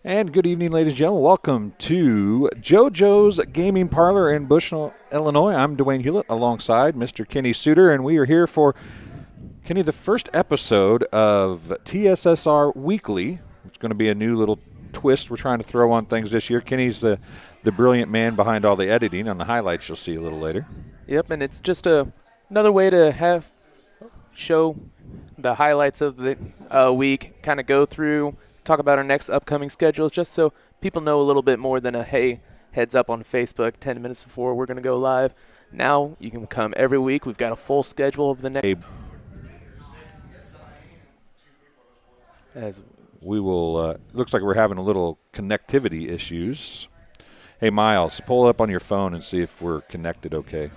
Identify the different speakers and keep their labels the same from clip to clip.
Speaker 1: And good evening, ladies and gentlemen. Welcome to JoJo's Gaming Parlor in Bushnell, Illinois. I'm Dwayne Hewlett alongside Mr. Kenny Suter, and we are here for, Kenny, the first episode of TSSR Weekly. It's going to be a new little twist we're trying to throw on things this year. Kenny's the brilliant man behind all the editing on the highlights you'll see a little later.
Speaker 2: Yep, and it's just another way to show the highlights of the week, kind of go through, talk about our next upcoming schedule, just so people know a little bit more than hey, heads up on Facebook 10 minutes before we're going to go live. Now you can come every week. We've got a full schedule of the next.
Speaker 1: We will, looks like we're having a little connectivity issues. Hey, Miles, pull up on your phone and see if we're connected okay.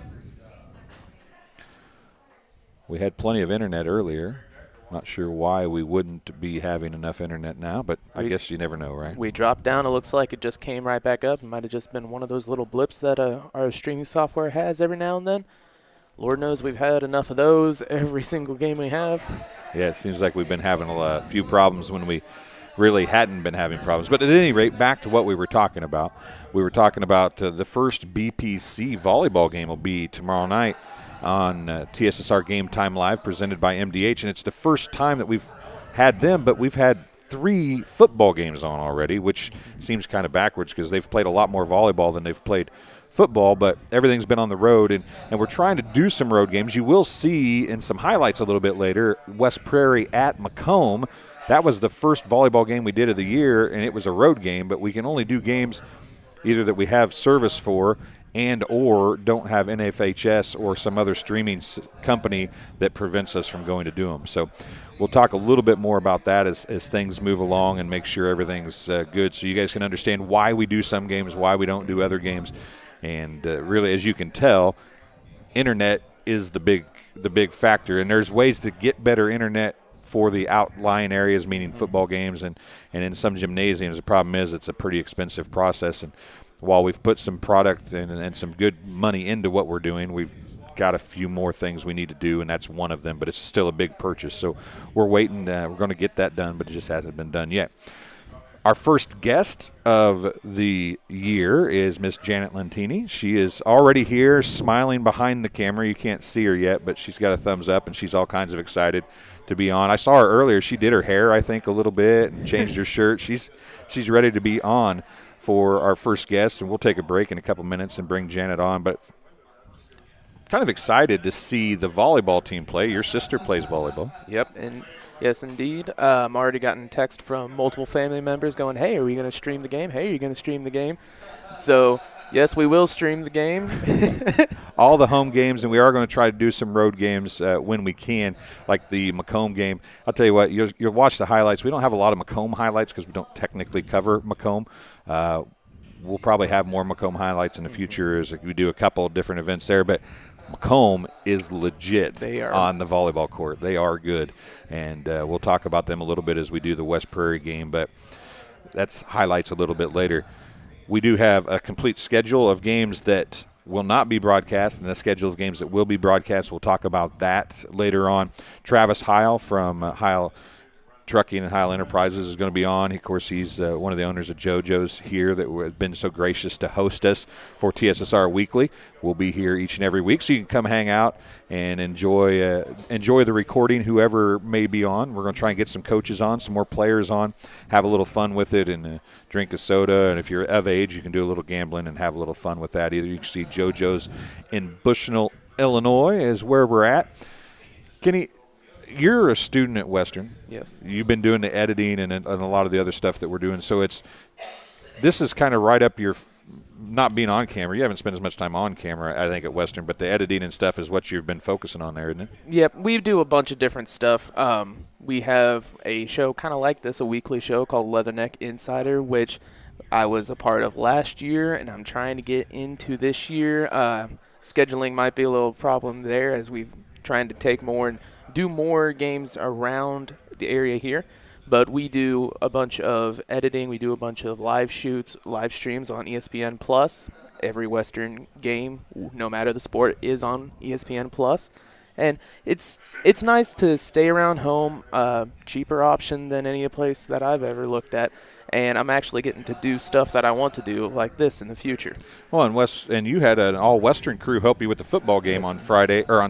Speaker 1: We had plenty of internet earlier. Not sure why we wouldn't be having enough internet now, but I guess you never know, right?
Speaker 2: We dropped down. It looks like it just came right back up. It might have just been one of those little blips that our streaming software has every now and then. Lord knows we've had enough of those every single game we have.
Speaker 1: Yeah, it seems like we've been having a few problems when we really hadn't been having problems. But at any rate, back to what we were talking about. We were talking about the first BPC volleyball game will be tomorrow night on TSSR Game Time Live, presented by MDH. And it's the first time that we've had them, but we've had 3 football games on already, which seems kind of backwards because they've played a lot more volleyball than they've played football, but everything's been on the road, and we're trying to do some road games. You will see in some highlights a little bit later, West Prairie at Macomb. That was the first volleyball game we did of the year, and it was a road game, but we can only do games either that we have service for and or don't have NFHS or some other streaming company that prevents us from going to do them. So we'll talk a little bit more about that as things move along and make sure everything's good so you guys can understand why we do some games, why we don't do other games. And really, as you can tell, internet is the big factor. And there's ways to get better internet for the outlying areas, meaning football games and in some gymnasiums. The problem is it's a pretty expensive process. And while we've put some product and some good money into what we're doing, we've got a few more things we need to do, and that's one of them. But it's still a big purchase. So we're waiting. We're going to get that done, but it just hasn't been done yet. Our first guest of the year is Miss Janet Lentini. She is already here, smiling behind the camera. You can't see her yet, but she's got a thumbs up, and she's all kinds of excited to be on. I saw her earlier. She did her hair, I think, a little bit and changed her shirt. She's ready to be on for our first guest, and we'll take a break in a couple minutes and bring Janet on. But kind of excited to see the volleyball team play. Your sister plays volleyball.
Speaker 2: Yep, and yes, indeed. I'm already gotten text from multiple family members going, hey, are we going to stream the game? Hey, are you going to stream the game? So, yes, we will stream the game.
Speaker 1: All the home games, and we are going to try to do some road games when we can, like the Macomb game. I'll tell you what, you'll watch the highlights. We don't have a lot of Macomb highlights because we don't technically cover Macomb. We'll probably have more Macomb highlights in the future as we do a couple of different events there, but Macomb is legit on the volleyball court. They are good, and we'll talk about them a little bit as we do the West Prairie game, but that's highlights a little bit later. We do have a complete schedule of games that will not be broadcast and the schedule of games that will be broadcast. We'll talk about that later on. Travis Heil from Heil Trucking and Heil Enterprises is going to be on. Of course, he's one of the owners of JoJo's here that has been so gracious to host us for TSSR Weekly. We'll be here each and every week, so you can come hang out and enjoy the recording, whoever may be on. We're going to try and get some coaches on, some more players on, have a little fun with it, and drink a soda. And if you're of age, you can do a little gambling and have a little fun with that. Either you can see JoJo's in Bushnell, Illinois is where we're at. Kenny, you're a student at Western.
Speaker 2: Yes.
Speaker 1: You've been doing the editing and a lot of the other stuff that we're doing. So this is kind of right up your not being on camera. You haven't spent as much time on camera, I think, at Western, but the editing and stuff is what you've been focusing on there, isn't it?
Speaker 2: Yep, we do a bunch of different stuff. We have a show kind of like this, a weekly show called Leatherneck Insider, which I was a part of last year, and I'm trying to get into this year. Scheduling might be a little problem there as we're trying to take more and do more games around the area here. But we do a bunch of editing. We do a bunch of live shoots, live streams on ESPN Plus. Every Western game, no matter the sport, is on ESPN Plus. And it's nice to stay around home, cheaper option than any place that I've ever looked at. And I'm actually getting to do stuff that I want to do like this in the future.
Speaker 1: Well, and you had an all-Western crew help you with the football game on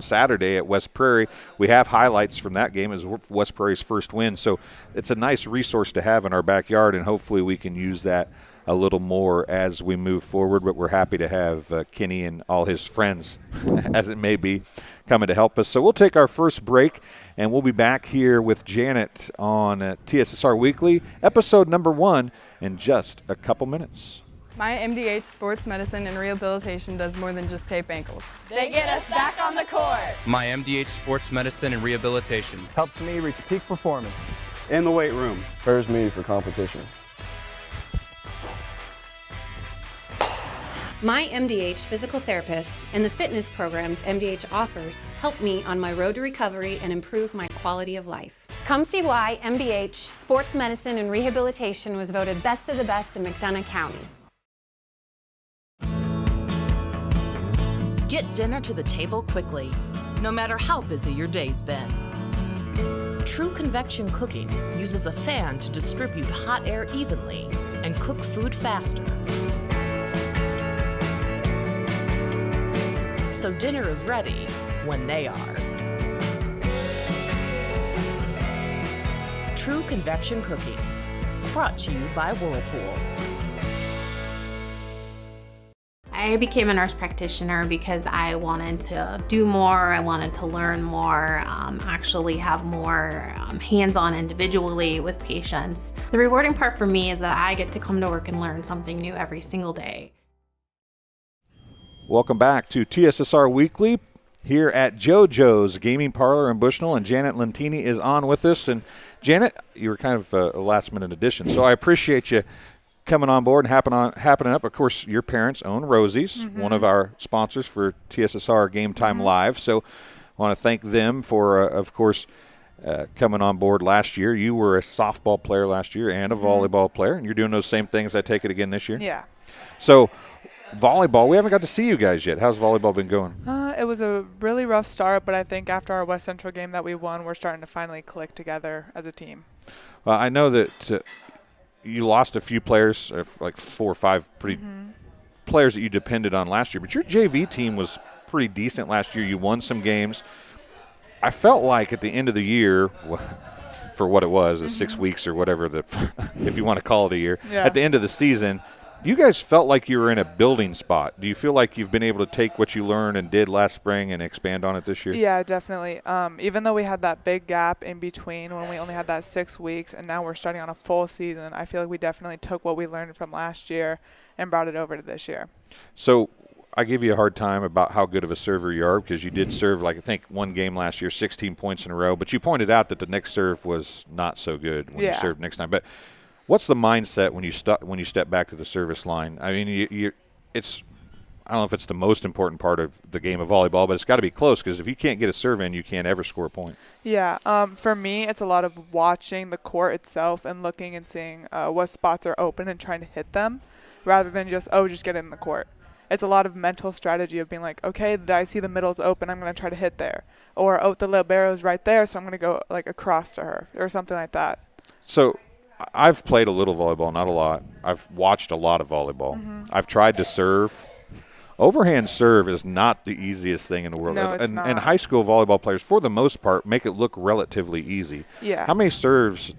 Speaker 1: Saturday at West Prairie. We have highlights from that game as West Prairie's first win. So it's a nice resource to have in our backyard, and hopefully we can use that a little more as we move forward. But we're happy to have Kenny and all his friends, as it may be, coming to help us. So we'll take our first break, and we'll be back here with Janet on TSSR Weekly, episode number 1, in just a couple minutes.
Speaker 3: My MDH Sports Medicine and Rehabilitation does more than just tape ankles.
Speaker 4: They get us back on the court.
Speaker 5: My MDH Sports Medicine and Rehabilitation
Speaker 6: helps me reach peak performance in the weight room.
Speaker 7: Prepares me for competition.
Speaker 8: My MDH physical therapists and the fitness programs MDH offers help me on my road to recovery and improve my quality of life.
Speaker 4: Come see why MDH Sports Medicine and Rehabilitation was voted best of the best in McDonough County.
Speaker 9: Get dinner to the table quickly, no matter how busy your day's been. True convection cooking uses a fan to distribute hot air evenly and cook food faster. So dinner is ready when they are. True Convection Cooking, brought to you by Whirlpool.
Speaker 10: I became a nurse practitioner because I wanted to do more, I wanted to learn more, actually have more hands-on individually with patients. The rewarding part for me is that I get to come to work and learn something new every single day.
Speaker 1: Welcome back to TSSR Weekly here at JoJo's Gaming Parlor in Bushnell, and Janet Lentini is on with us. And Janet, you were kind of a last-minute addition, so I appreciate you coming on board and happening up. Of course, your parents own Rosie's, one of our sponsors for TSSR Game Time Live. So I want to thank them for, of course, coming on board last year. You were a softball player last year and a volleyball player, and you're doing those same things, I take it, again this year?
Speaker 11: Yeah.
Speaker 1: So volleyball, we haven't got to see you guys yet. How's volleyball been going?
Speaker 11: It was a really rough start, but I think after our West Central game that we won, we're starting to finally click together as a team.
Speaker 1: Well, I know that you lost a few players, like 4 or 5 pretty players that you depended on last year, but your JV team was pretty decent last year. You won some games. I felt like at the end of the year, for what it was, the 6 weeks or whatever, if you want to call it a year, at the end of the season, you guys felt like you were in a building spot. Do you feel like you've been able to take what you learned and did last spring and expand on it this year?
Speaker 11: Yeah, definitely. Even though we had that big gap in between when we only had that 6 weeks and now we're starting on a full season, I feel like we definitely took what we learned from last year and brought it over to this year.
Speaker 1: So I give you a hard time about how good of a server you are because you did serve, like I think, one game last year, 16 points in a row, but you pointed out that the next serve was not so good when you served next time. But what's the mindset when you step back to the service line? I mean, it's I don't know if it's the most important part of the game of volleyball, but it's got to be close because if you can't get a serve in, you can't ever score a point.
Speaker 11: Yeah, for me, it's a lot of watching the court itself and looking and seeing what spots are open and trying to hit them rather than just get in the court. It's a lot of mental strategy of being like, okay, I see the middle's open, I'm going to try to hit there. Or, the libero's right there, so I'm going to go like across to her or something like that.
Speaker 1: So I've played a little volleyball, not a lot. I've watched a lot of volleyball. I've tried to serve. Overhand serve is not the easiest thing in the world.
Speaker 11: No, it's not.
Speaker 1: And high school volleyball players, for the most part, make it look relatively easy.
Speaker 11: Yeah.
Speaker 1: How many serves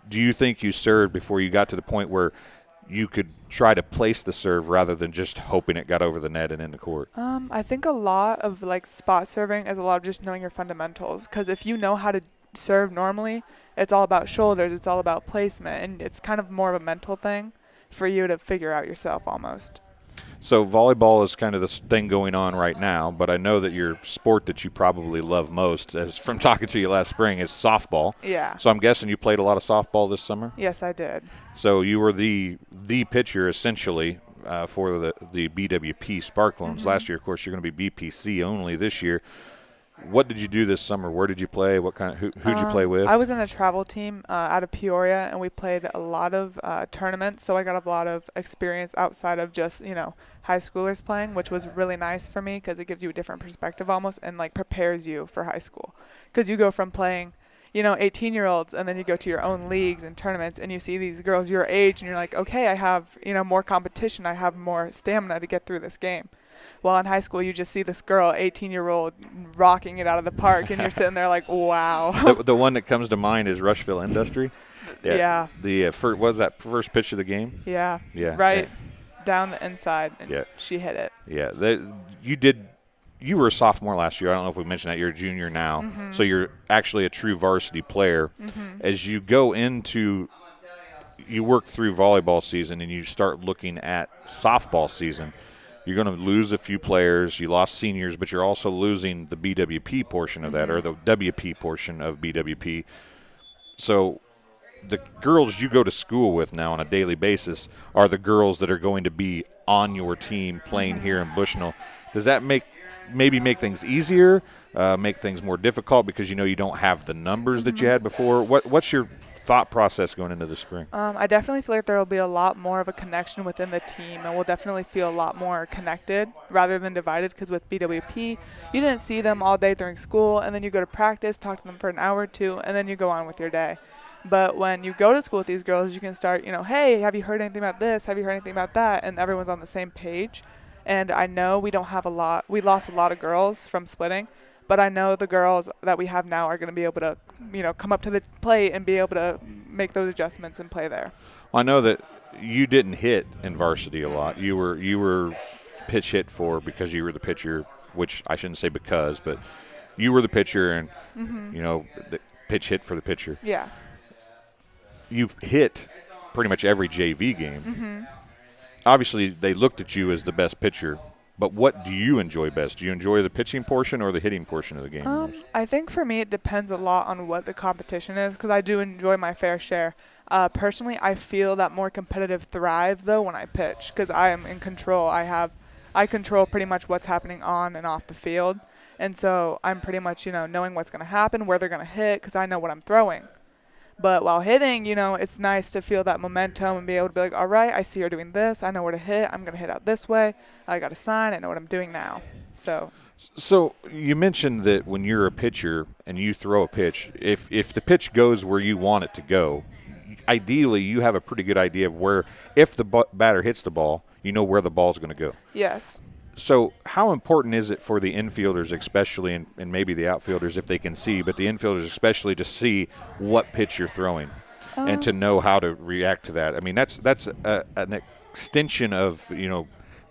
Speaker 1: do you think you served before you got to the point where you could try to place the serve rather than just hoping it got over the net and in the court?
Speaker 11: I think a lot of like spot serving is a lot of just knowing your fundamentals. Because if you know how to serve normally, it's all about shoulders, it's all about placement, and it's kind of more of a mental thing for you to figure out yourself almost.
Speaker 1: So volleyball is kind of this thing going on right now, but I know that your sport that you probably love most, as from talking to you last spring, is softball.
Speaker 11: Yeah.
Speaker 1: So I'm guessing you played a lot of softball this summer?
Speaker 11: Yes, I did.
Speaker 1: So you were the pitcher essentially for the BWP Sparklones last year. Of course, you're going to be BPC only this year. what did you do this summer? Where did you play? What kind of who'd you play with?
Speaker 11: I was in a travel team out of Peoria, and we played a lot of tournaments. So I got a lot of experience outside of just high schoolers playing, which was really nice for me because it gives you a different perspective almost, and like prepares you for high school. Because you go from playing 18-year-olds, and then you go to your own leagues and tournaments, and you see these girls your age, and you're like, okay, I have more competition. I have more stamina to get through this game. Well, in high school, you just see this girl, 18-year-old, rocking it out of the park, and you're sitting there like, wow.
Speaker 1: The one that comes to mind is Rushville Industry.
Speaker 11: Yeah.
Speaker 1: What was that first pitch of the game?
Speaker 11: Yeah.
Speaker 1: Yeah.
Speaker 11: Right down the inside, and
Speaker 1: Yeah.
Speaker 11: she hit it.
Speaker 1: Yeah. You were a sophomore last year. I don't know if we mentioned that. You're a junior now.
Speaker 11: Mm-hmm.
Speaker 1: So you're actually a true varsity player.
Speaker 11: Mm-hmm.
Speaker 1: As you go into – you work through volleyball season and you start looking at softball season, you're going to lose a few players. You lost seniors, but you're also losing the BWP portion of that, or the WP portion of BWP. So the girls you go to school with now on a daily basis are the girls that are going to be on your team playing here in Bushnell. Does that maybe make things easier, make things more difficult because you don't have the numbers that you had before? What's your thought process going into the spring?
Speaker 11: I definitely feel like there will be a lot more of a connection within the team, and we'll definitely feel a lot more connected rather than divided, because with BWP, you didn't see them all day during school, and then you go to practice, talk to them for an hour or two, and then you go on with your day. But when you go to school with these girls, you can start, hey, have you heard anything about this? Have you heard anything about that? And everyone's on the same page. And I know we lost a lot of girls from splitting, but I know the girls that we have now are going to be able to, come up to the plate and be able to make those adjustments and play there.
Speaker 1: Well, I know that you didn't hit in varsity a lot. You were pitch hit for because you were the pitcher, which I shouldn't say because, but you were the pitcher, and the pitch hit for the pitcher.
Speaker 11: Yeah.
Speaker 1: You hit pretty much every JV game.
Speaker 11: Mm-hmm.
Speaker 1: Obviously, they looked at you as the best pitcher, but what do you enjoy best? Do you enjoy the pitching portion or the hitting portion of the game?
Speaker 11: I think for me it depends a lot on what the competition is, because I do enjoy my fair share. Personally, I feel that more competitive thrive, though, when I pitch, because I am in control. I control pretty much what's happening on and off the field, and so I'm pretty much, knowing what's going to happen, where they're going to hit, because I know what I'm throwing. But while hitting, it's nice to feel that momentum and be able to be like, all right, I see her doing this. I know where to hit. I'm going to hit out this way. I got a sign. I know what I'm doing now. So
Speaker 1: you mentioned that when you're a pitcher and you throw a pitch, if the pitch goes where you want it to go, ideally you have a pretty good idea of where, if the batter hits the ball, where the ball's going to go.
Speaker 11: Yes.
Speaker 1: So how important is it for the infielders especially, and maybe the outfielders if they can see, but the infielders especially, to see what pitch you're throwing and to know how to react to that? I mean, that's an extension of,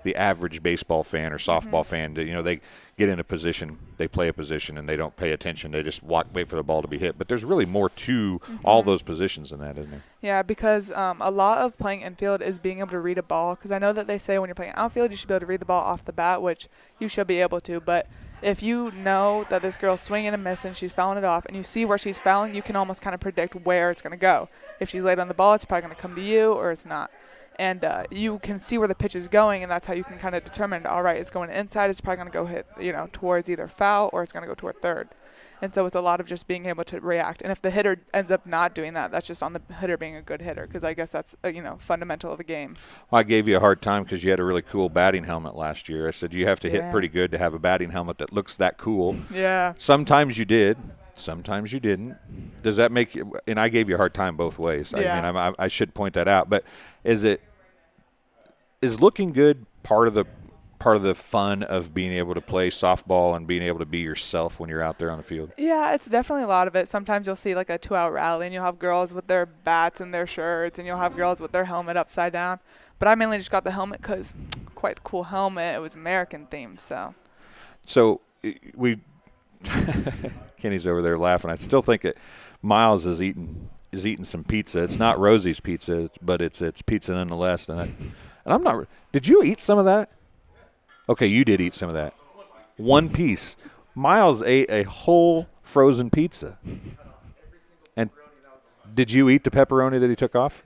Speaker 1: the average baseball fan or softball fan. They get in a position, they play a position, and they don't pay attention. They just wait for the ball to be hit. But there's really more to all those positions than that, isn't there?
Speaker 11: Yeah, because a lot of playing infield is being able to read a ball, because I know that they say when you're playing outfield, you should be able to read the ball off the bat, which you should be able to. But if you know that this girl's swinging and missing, she's fouling it off, and you see where she's fouling, you can almost kind of predict where it's going to go. If she's late on the ball, it's probably going to come to you, or it's not. And you can see where the pitch is going, and that's how you can kind of determine, all right, it's going inside, it's probably going to go hit, towards either foul, or it's going to go toward third. And so it's a lot of just being able to react. And if the hitter ends up not doing that, that's just on the hitter being a good hitter, because I guess that's, fundamental of the game.
Speaker 1: Well, I gave you a hard time because you had a really cool batting helmet last year. I said you have to hit pretty good to have a batting helmet that looks that cool.
Speaker 11: Yeah.
Speaker 1: Sometimes you did. Sometimes you didn't. Does that make you – and I gave you a hard time both ways.
Speaker 11: Yeah.
Speaker 1: I mean, I should point that out. But is looking good part of the fun of being able to play softball and being able to be yourself when you're out there on the field?
Speaker 11: Yeah, it's definitely a lot of it. Sometimes you'll see like a 2-hour rally, and you'll have girls with their bats and their shirts, and you'll have girls with their helmet upside down. But I mainly just got the helmet because quite the cool helmet. It was American themed, so.
Speaker 1: So we Kenny's over there laughing. I still think that Miles is eating some pizza. It's not Rosie's pizza, but it's pizza nonetheless. And I'm not. Did you eat some of that? Okay, you did eat some of that. One piece. Miles ate a whole frozen pizza. And did you eat the pepperoni that he took off?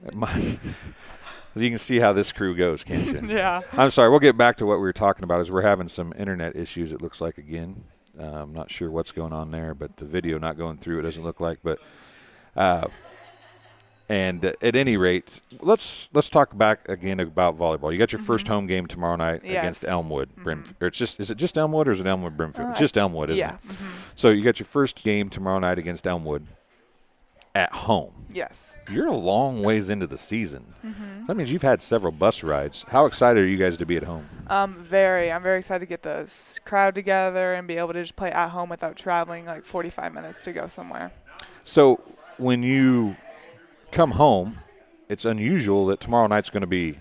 Speaker 1: You can see how this crew goes, can't you?
Speaker 11: Yeah.
Speaker 1: I'm sorry. We'll get back to what we were talking about. Is we're having some internet issues, it looks like, again. I'm not sure what's going on there, but the video not going through, it doesn't look like. But and at any rate, let's talk back again about volleyball. You got your first home game tomorrow night against Elmwood. Or is it just Elmwood or is it Elmwood Brimfield? It's just Elmwood, isn't it? So you got your first game tomorrow night against Elmwood at home.
Speaker 11: Yes.
Speaker 1: You're a long ways into the season. So that means you've had several bus rides. How excited are you guys to be at home?
Speaker 11: I'm very excited to get the crowd together and be able to just play at home without traveling like 45 minutes to go somewhere.
Speaker 1: So when you come home, it's unusual that tomorrow night's going to be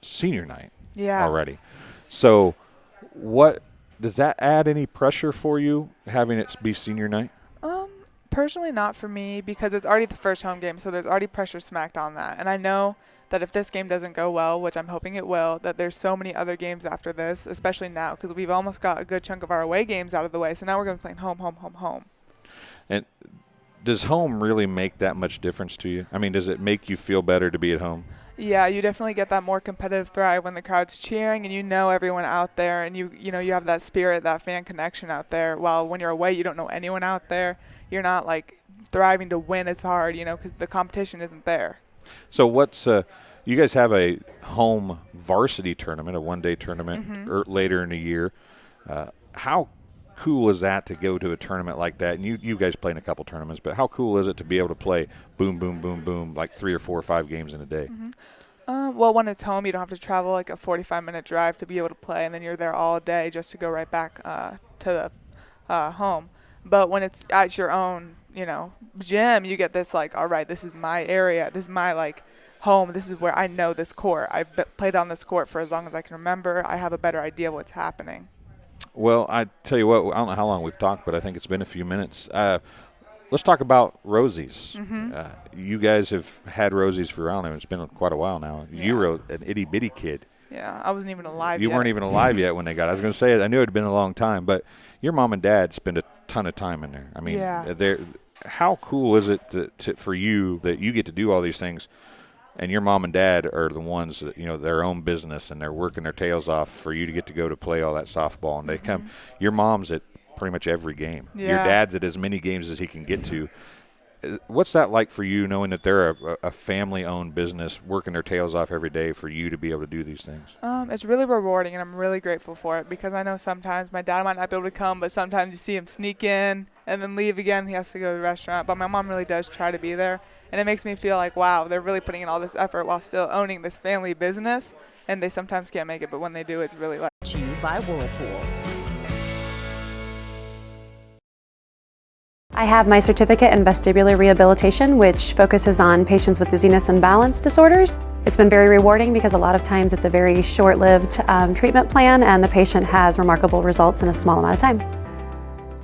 Speaker 1: senior night already. So what does that add any pressure for you, having it be senior night?
Speaker 11: Personally, not for me, because it's already the first home game, so there's already pressure smacked on that. And I know that if this game doesn't go well, which I'm hoping it will, that there's so many other games after this, especially now, because we've almost got a good chunk of our away games out of the way. So now we're going to be playing home.
Speaker 1: And does home really make that much difference to you? I mean, does it make you feel better to be at home?
Speaker 11: Yeah, you definitely get that more competitive thrive when the crowd's cheering and you know everyone out there, and you have that spirit, that fan connection out there. While when you're away, you don't know anyone out there. You're not like thriving to win as hard, because the competition isn't there.
Speaker 1: So what's you guys have a home varsity tournament, a one-day tournament later in the year. How cool is that to go to a tournament like that? And you guys play in a couple tournaments, but how cool is it to be able to play boom, boom, boom, boom, like 3 or 4 or 5 games in a day?
Speaker 11: Well, when it's home, you don't have to travel like a 45-minute drive to be able to play, and then you're there all day just to go right back to the home. But when it's at your own, gym, you get this like, all right, this is my area. This is my like home. This is where I know this court. I've played on this court for as long as I can remember. I have a better idea of what's happening.
Speaker 1: Well, I tell you what, I don't know how long we've talked, but I think it's been a few minutes. Let's talk about Rosie's. You guys have had Rosie's for, I don't know, it's been quite a while now. Yeah. You were an itty-bitty kid.
Speaker 11: Yeah, I wasn't even alive yet.
Speaker 1: You weren't even alive yet when they got it. I was going to say, I knew it had been a long time, but your mom and dad spend a ton of time in there. I mean, how cool is it for you that you get to do all these things, and your mom and dad are the ones that, their own business, and they're working their tails off for you to get to go to play all that softball, and they come. Your mom's at pretty much every game.
Speaker 11: Yeah.
Speaker 1: Your dad's at as many games as he can get to. What's that like for you, knowing that they're a family-owned business, working their tails off every day for you to be able to do these things?
Speaker 11: It's really rewarding, and I'm really grateful for it, because I know sometimes my dad might not be able to come, but sometimes you see him sneak in and then leave again. He has to go to the restaurant. But my mom really does try to be there, and it makes me feel like, wow, they're really putting in all this effort while still owning this family business, and they sometimes can't make it, but when they do, it's really like.
Speaker 9: To you by Whirlpool.
Speaker 7: I have my certificate in vestibular rehabilitation, which focuses on patients with dizziness and balance disorders. It's been very rewarding because a lot of times it's a very short-lived treatment plan, and the patient has remarkable results in a small amount of time.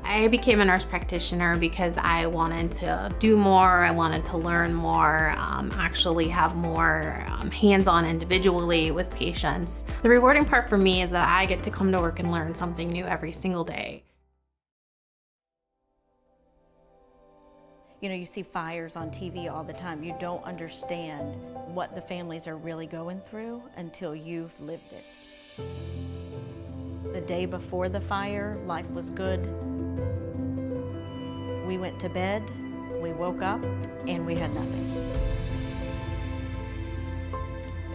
Speaker 10: I became a nurse practitioner because I wanted to do more, I wanted to learn more, actually have more hands-on individually with patients. The rewarding part for me is that I get to come to work and learn something new every single day.
Speaker 12: You see fires on TV all the time. You don't understand what the families are really going through until you've lived it. The day before the fire, life was good. We went to bed, we woke up, and we had nothing.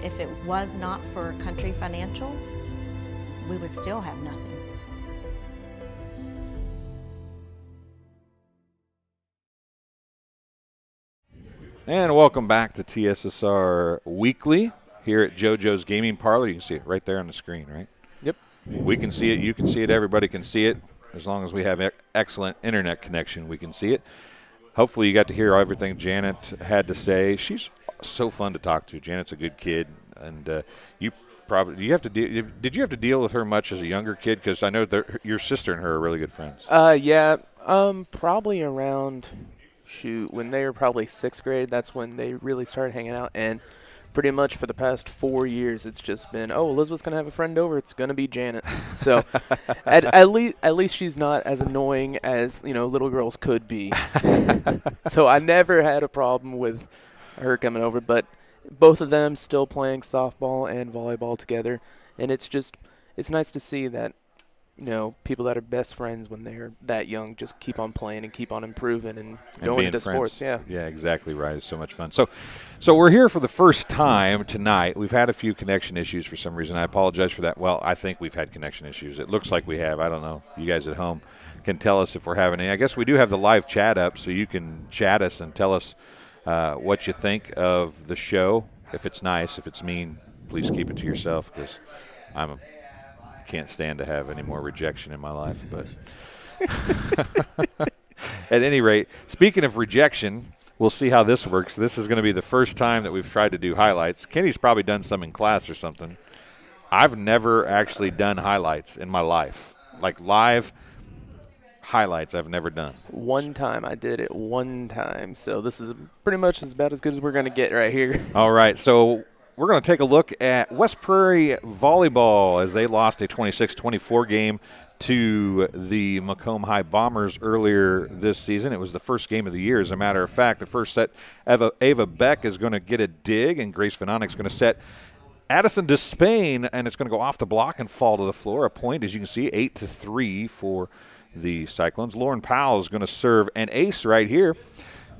Speaker 12: If it was not for Country Financial, we would still have nothing.
Speaker 1: And welcome back to TSSR Weekly here at JoJo's Gaming Parlor. You can see it right there on the screen, right?
Speaker 2: Yep.
Speaker 1: We can see it. You can see it. Everybody can see it. As long as we have excellent internet connection, we can see it. Hopefully you got to hear everything Janet had to say. She's so fun to talk to. Janet's a good kid. And did you have to deal with her much as a younger kid? Because I know your sister and her are really good friends.
Speaker 2: Yeah. Probably around – when they were probably 6th grade, that's when they really started hanging out. And pretty much for the past 4 years, it's just been, Elizabeth's going to have a friend over. It's going to be Janet. So at least she's not as annoying as, little girls could be. So I never had a problem with her coming over. But both of them still playing softball and volleyball together. And it's nice to see that people that are best friends when they're that young just keep on playing and keep on improving and going
Speaker 1: being
Speaker 2: into
Speaker 1: friends.
Speaker 2: sports. Yeah.
Speaker 1: Yeah, exactly right. It's so much fun. So we're here for the first time tonight. We've had a few connection issues for some reason. I apologize for that. Well, I think we've had connection issues. It looks like we have. I don't know. You guys at home can tell us if we're having any. I guess we do have the live chat up, so you can chat us and tell us what you think of the show. If it's nice, if it's mean, please keep it to yourself, because can't stand to have any more rejection in my life. But at any rate, speaking of rejection, we'll see how this works. This is going to be the first time that we've tried to do highlights. Kenny's probably done some in class or something. I've never actually done highlights in my life. Like live highlights I've never done.
Speaker 2: One time I did it one time, so this is pretty much about as good as we're going to get right here.
Speaker 1: All right, so we're going to take a look at West Prairie volleyball as they lost a 26-24 game to the Macomb High Bombers earlier this season. It was the first game of the year, as a matter of fact. The first set, Ava Beck is going to get a dig, and Grace Vanonik's going to set Addison Despain, and it's going to go off the block and fall to the floor. A point, as you can see, 8-3 for the Cyclones. Lauren Powell is going to serve an ace right here,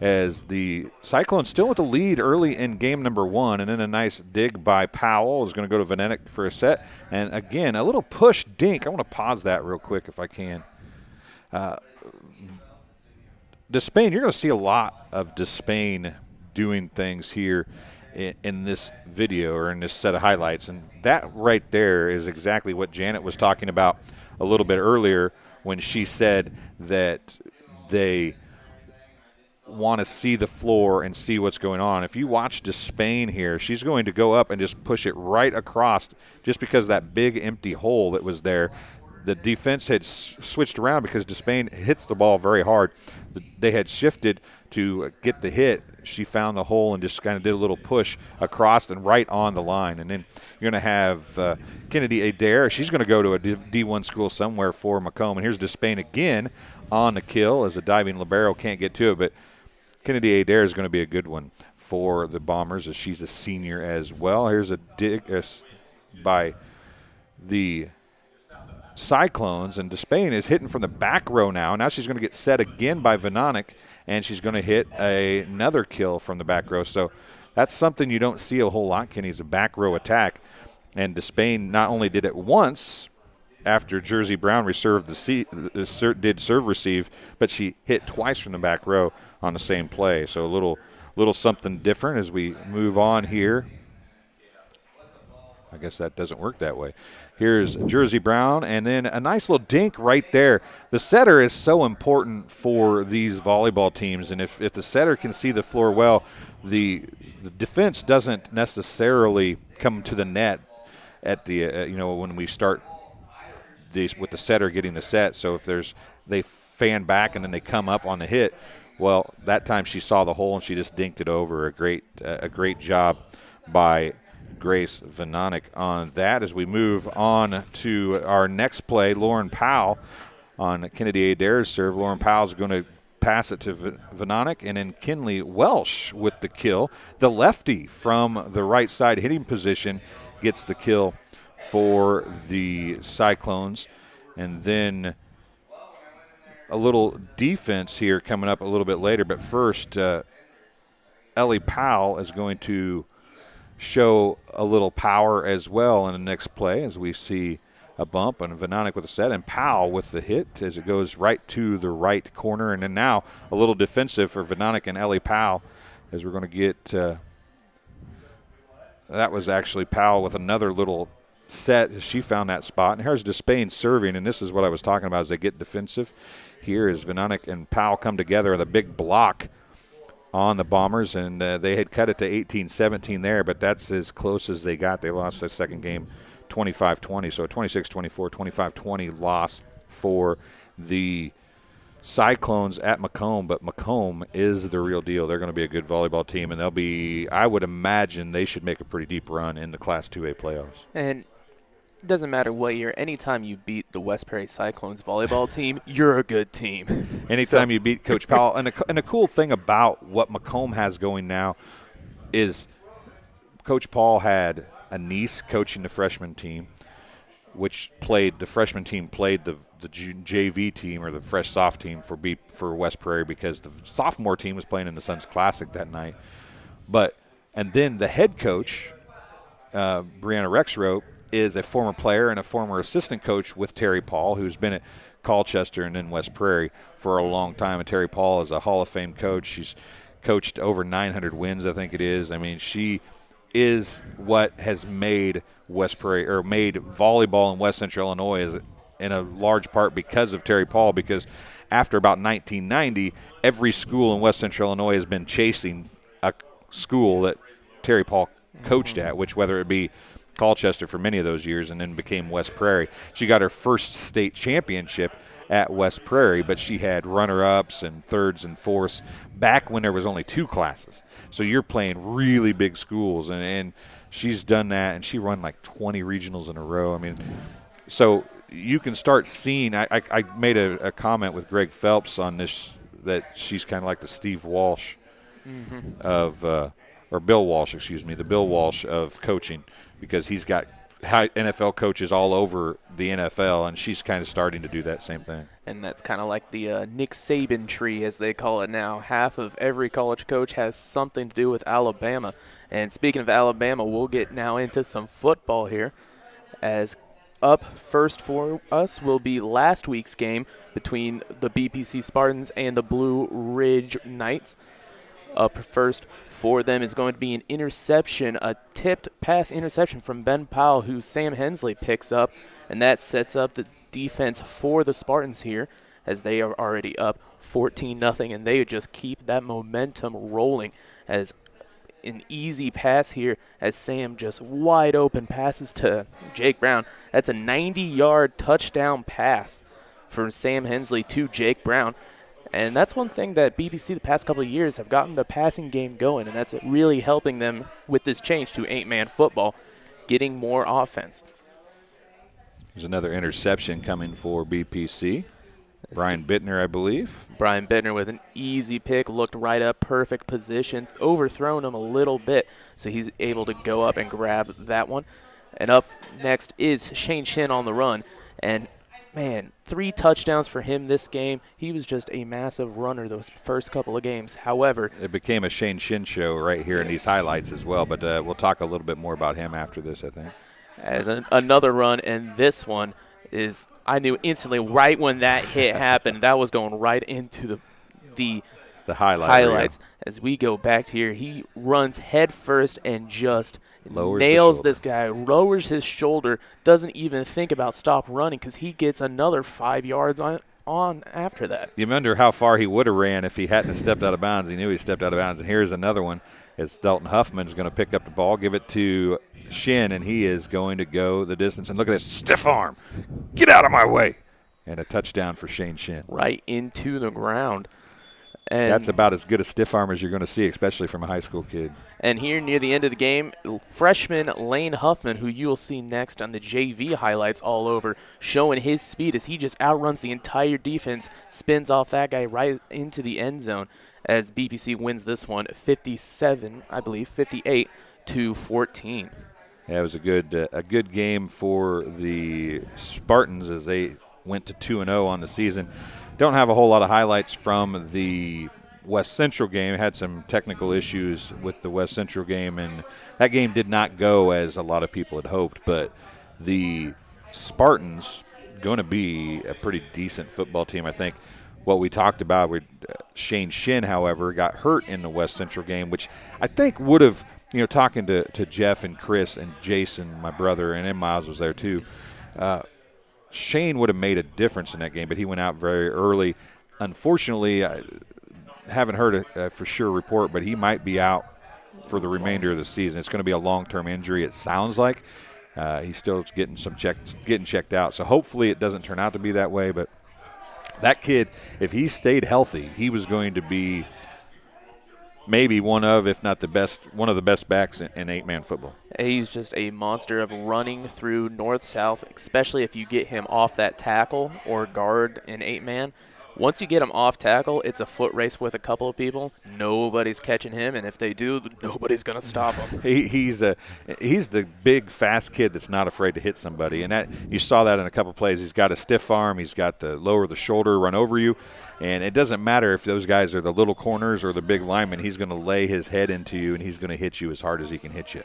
Speaker 1: as the Cyclones still with the lead early in game number 1, and then a nice dig by Powell is going to go to Vanetic for a set. And again, a little push dink. I want to pause that real quick if I can. Despain, you're going to see a lot of Despain doing things here in this video or in this set of highlights. And that right there is exactly what Janet was talking about a little bit earlier when she said that they want to see the floor and see what's going on. If you watch Despain here, she's going to go up and just push it right across just because that big empty hole that was there. The defense had switched around because Despain hits the ball very hard. They had shifted to get the hit. She found the hole and just kind of did a little push across and right on the line. And then you're going to have Kennedy Adair. She's going to go to a D1 school somewhere for Macomb. And here's Despain again on the kill as a diving libero can't get to it. But Kennedy Adair is going to be a good one for the Bombers as she's a senior as well. Here's a dig by the Cyclones, and Despain is hitting from the back row now. Now she's going to get set again by Vanonic, and she's going to hit another kill from the back row. So that's something you don't see a whole lot, Kenny, is a back row attack. And Despain not only did it once after Jersey Brown did serve receive, but she hit twice from the back row on the same play. So a little something different as we move on here. I guess that doesn't work that way. Here's Jersey Brown, and then a nice little dink right there. The setter is so important for these volleyball teams, and if the setter can see the floor well, the defense doesn't necessarily come to the net at the when we start with the setter getting the set. So if they fan back and then they come up on the hit, well, that time she saw the hole and she just dinked it over. A great job by Grace Vanonic on that. As we move on to our next play, Lauren Powell on Kennedy Adair's serve. Lauren Powell's going to pass it to Vanonic, and then Kinley Welsh with the kill. The lefty from the right side hitting position gets the kill for the Cyclones. And then a little defense here coming up a little bit later. But first, Ellie Powell is going to show a little power as well in the next play as we see a bump and Vanonic with a set and Powell with the hit as it goes right to the right corner. And then now a little defensive for Vanonic and Ellie Powell as we're going to get that was actually Powell with another little set as she found that spot. And here's Despain serving, and this is what I was talking about as they get defensive. Here is Vanonic and Powell come together with a big block on the Bombers, and they had cut it to 18-17 there, but that's as close as they got. They lost the second game 25-20, so a 26-24, 25-20 loss for the Cyclones at Macomb, but Macomb is the real deal. They're going to be a good volleyball team, and I would imagine they should make a pretty deep run in the Class 2A playoffs.
Speaker 2: And it doesn't matter what year. Anytime you beat the West Prairie Cyclones volleyball team, you're a good team.
Speaker 1: Anytime you beat Coach Powell. And the cool thing about what Macomb has going now is Coach Paul had a niece coaching the freshman team. which the freshman team played the JV team or the fresh soft team for West Prairie because the sophomore team was playing in the Suns Classic that night. And then the head coach, Brianna Rexroth, is a former player and a former assistant coach with Terry Paul, who's been at Colchester and then West Prairie for a long time. And Terry Paul is a Hall of Fame coach. She's coached over 900 wins, I think it is. I mean, she is what has made West Prairie, or made volleyball in West Central Illinois, in a large part because of Terry Paul, because after about 1990, every school in West Central Illinois has been chasing a school that Terry Paul coached at, which whether it be Colchester for many of those years and then became West Prairie. She got her first state championship at West Prairie, but she had runner-ups and thirds and fourths back when there was only 2 classes. So you're playing really big schools, and she's done that, and she run like 20 regionals in a row. I mean, so you can start seeing – I made a comment with Greg Phelps on this, that she's kind of like the Steve Walsh of or Bill Walsh, excuse me, the Bill Walsh of coaching, because he's got NFL coaches all over the NFL, and she's kind of starting to do that same thing.
Speaker 2: And that's kind of like the Nick Saban tree, as they call it now. Half of every college coach has something to do with Alabama. And speaking of Alabama, we'll get now into some football here, as up first for us will be last week's game between the BPC Spartans and the Blue Ridge Knights. Up first for them is going to be an interception, a tipped pass interception from Ben Powell, who Sam Hensley picks up, and that sets up the defense for the Spartans here, as they are already up 14-0, and they just keep that momentum rolling, as an easy pass here as Sam just wide open passes to Jake Brown. That's a 90-yard touchdown pass from Sam Hensley to Jake Brown. And that's one thing that BBC the past couple of years have gotten the passing game going, and that's really helping them with this change to 8-man football, getting more offense.
Speaker 1: There's another interception coming for BPC. Brian Bittner, I believe.
Speaker 2: Brian Bittner with an easy pick, looked right up, perfect position, overthrown him a little bit, so he's able to go up and grab that one. And up next is Shane Shin on the run, and man, 3 touchdowns for him this game. He was just a massive runner those first couple of games. However,
Speaker 1: it became a Shane Shin show right here in these highlights as well, but we'll talk a little bit more about him after this, I think.
Speaker 2: As another run, and this one is, I knew instantly right when that hit happened, that was going right into the highlights. As we go back here, he runs head first and just nails this guy, lowers his shoulder, doesn't even think about stop running, because he gets another 5 yards on after that.
Speaker 1: You wonder how far he would have ran if he hadn't stepped out of bounds. He knew he stepped out of bounds. And here's another one, as Dalton Huffman is going to pick up the ball, give it to Shin, and he is going to go the distance. And look at this stiff arm. Get out of my way. And a touchdown for Shane Shin.
Speaker 2: Right into the ground. And
Speaker 1: that's about as good a stiff arm as you're going to see, especially from a high school kid.
Speaker 2: And here near the end of the game, freshman Lane Huffman, who you'll see next on the JV highlights all over, showing his speed as he just outruns the entire defense, spins off that guy right into the end zone, as BPC wins this one 58-14.
Speaker 1: Yeah, it was a good game for the Spartans as they went to 2-0 on the season. Don't have a whole lot of highlights from the West Central game. Had some technical issues with the West Central game, and that game did not go as a lot of people had hoped. But the Spartans going to be a pretty decent football team. I think what we talked about with Shane Shin, however, got hurt in the West Central game, which I think would have, talking to Jeff and Chris and Jason, my brother, and then Miles was there too, Shane would have made a difference in that game, but he went out very early. Unfortunately, I haven't heard a for sure report, but he might be out for the remainder of the season. It's going to be a long-term injury, it sounds like. He's still getting checked out, so hopefully it doesn't turn out to be that way. But that kid, if he stayed healthy, he was going to be maybe one of the best backs in 8-man football.
Speaker 2: He's just a monster of running through north-south, especially if you get him off that tackle or guard in 8-man. Once you get him off tackle, it's a foot race with a couple of people. Nobody's catching him, and if they do, nobody's going to stop him.
Speaker 1: He's the big, fast kid that's not afraid to hit somebody, and that you saw that in a couple plays. He's got a stiff arm. He's got the lower the shoulder, run over you, and it doesn't matter if those guys are the little corners or the big linemen. He's going to lay his head into you, and he's going to hit you as hard as he can hit you.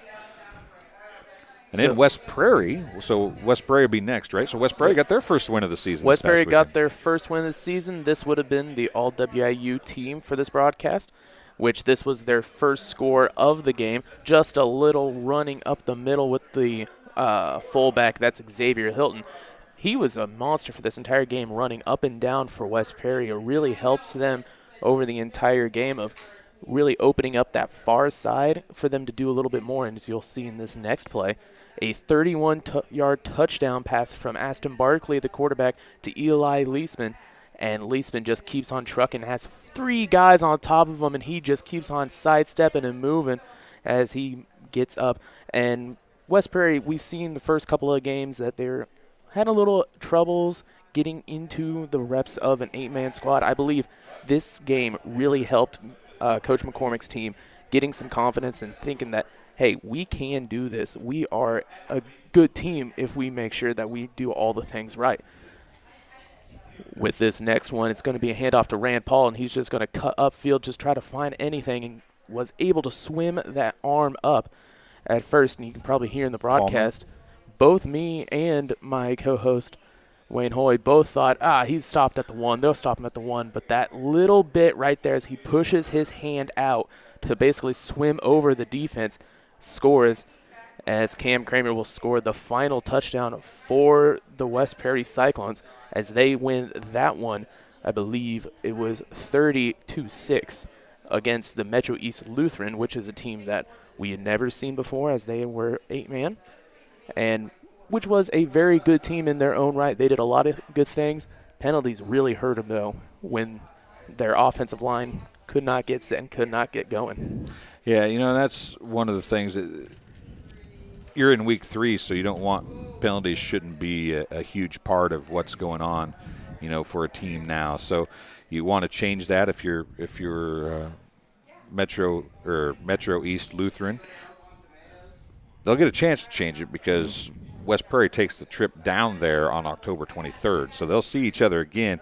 Speaker 1: And then West Prairie, so West Prairie will be next, right? So West Prairie got their first win of the season.
Speaker 2: West Prairie got their first win of the season. This would have been the all-WIU team for this broadcast, which this was their first score of the game. Just a little running up the middle with the fullback. That's Xavier Hilton. He was a monster for this entire game, running up and down for West Prairie. It really helps them over the entire game of really opening up that far side for them to do a little bit more. And as you'll see in this next play, a 31-yard touchdown pass from Aston Barkley, the quarterback, to Eli Leisman. And Leisman just keeps on trucking, has 3 guys on top of him, and he just keeps on sidestepping and moving as he gets up. And West Prairie, we've seen the first couple of games that they're had a little troubles getting into the reps of an 8-man squad. I believe this game really helped Coach McCormick's team getting some confidence and thinking that, hey, we can do this. We are a good team if we make sure that we do all the things right. With this next one, it's going to be a handoff to Rand Paul, and he's just going to cut upfield, just try to find anything, and was able to swim that arm up at first. And you can probably hear in the broadcast, both me and my co-host Wayne Hoy both thought, he's stopped at the 1. They'll stop him at the 1. But that little bit right there as he pushes his hand out to basically swim over the defense, scores, as Cam Kramer will score the final touchdown for the West Prairie Cyclones as they win that one. I believe it was 30-6 against the Metro East Lutheran, which is a team that we had never seen before as they were 8-man, and which was a very good team in their own right. They did a lot of good things. Penalties really hurt them, though, when their offensive line could not get set and could not get going.
Speaker 1: Yeah, that's one of the things that you're in week 3, so you don't want penalties shouldn't be a huge part of what's going on, for a team now. So you want to change that if you're Metro East Lutheran. They'll get a chance to change it because West Prairie takes the trip down there on October 23rd. So they'll see each other again.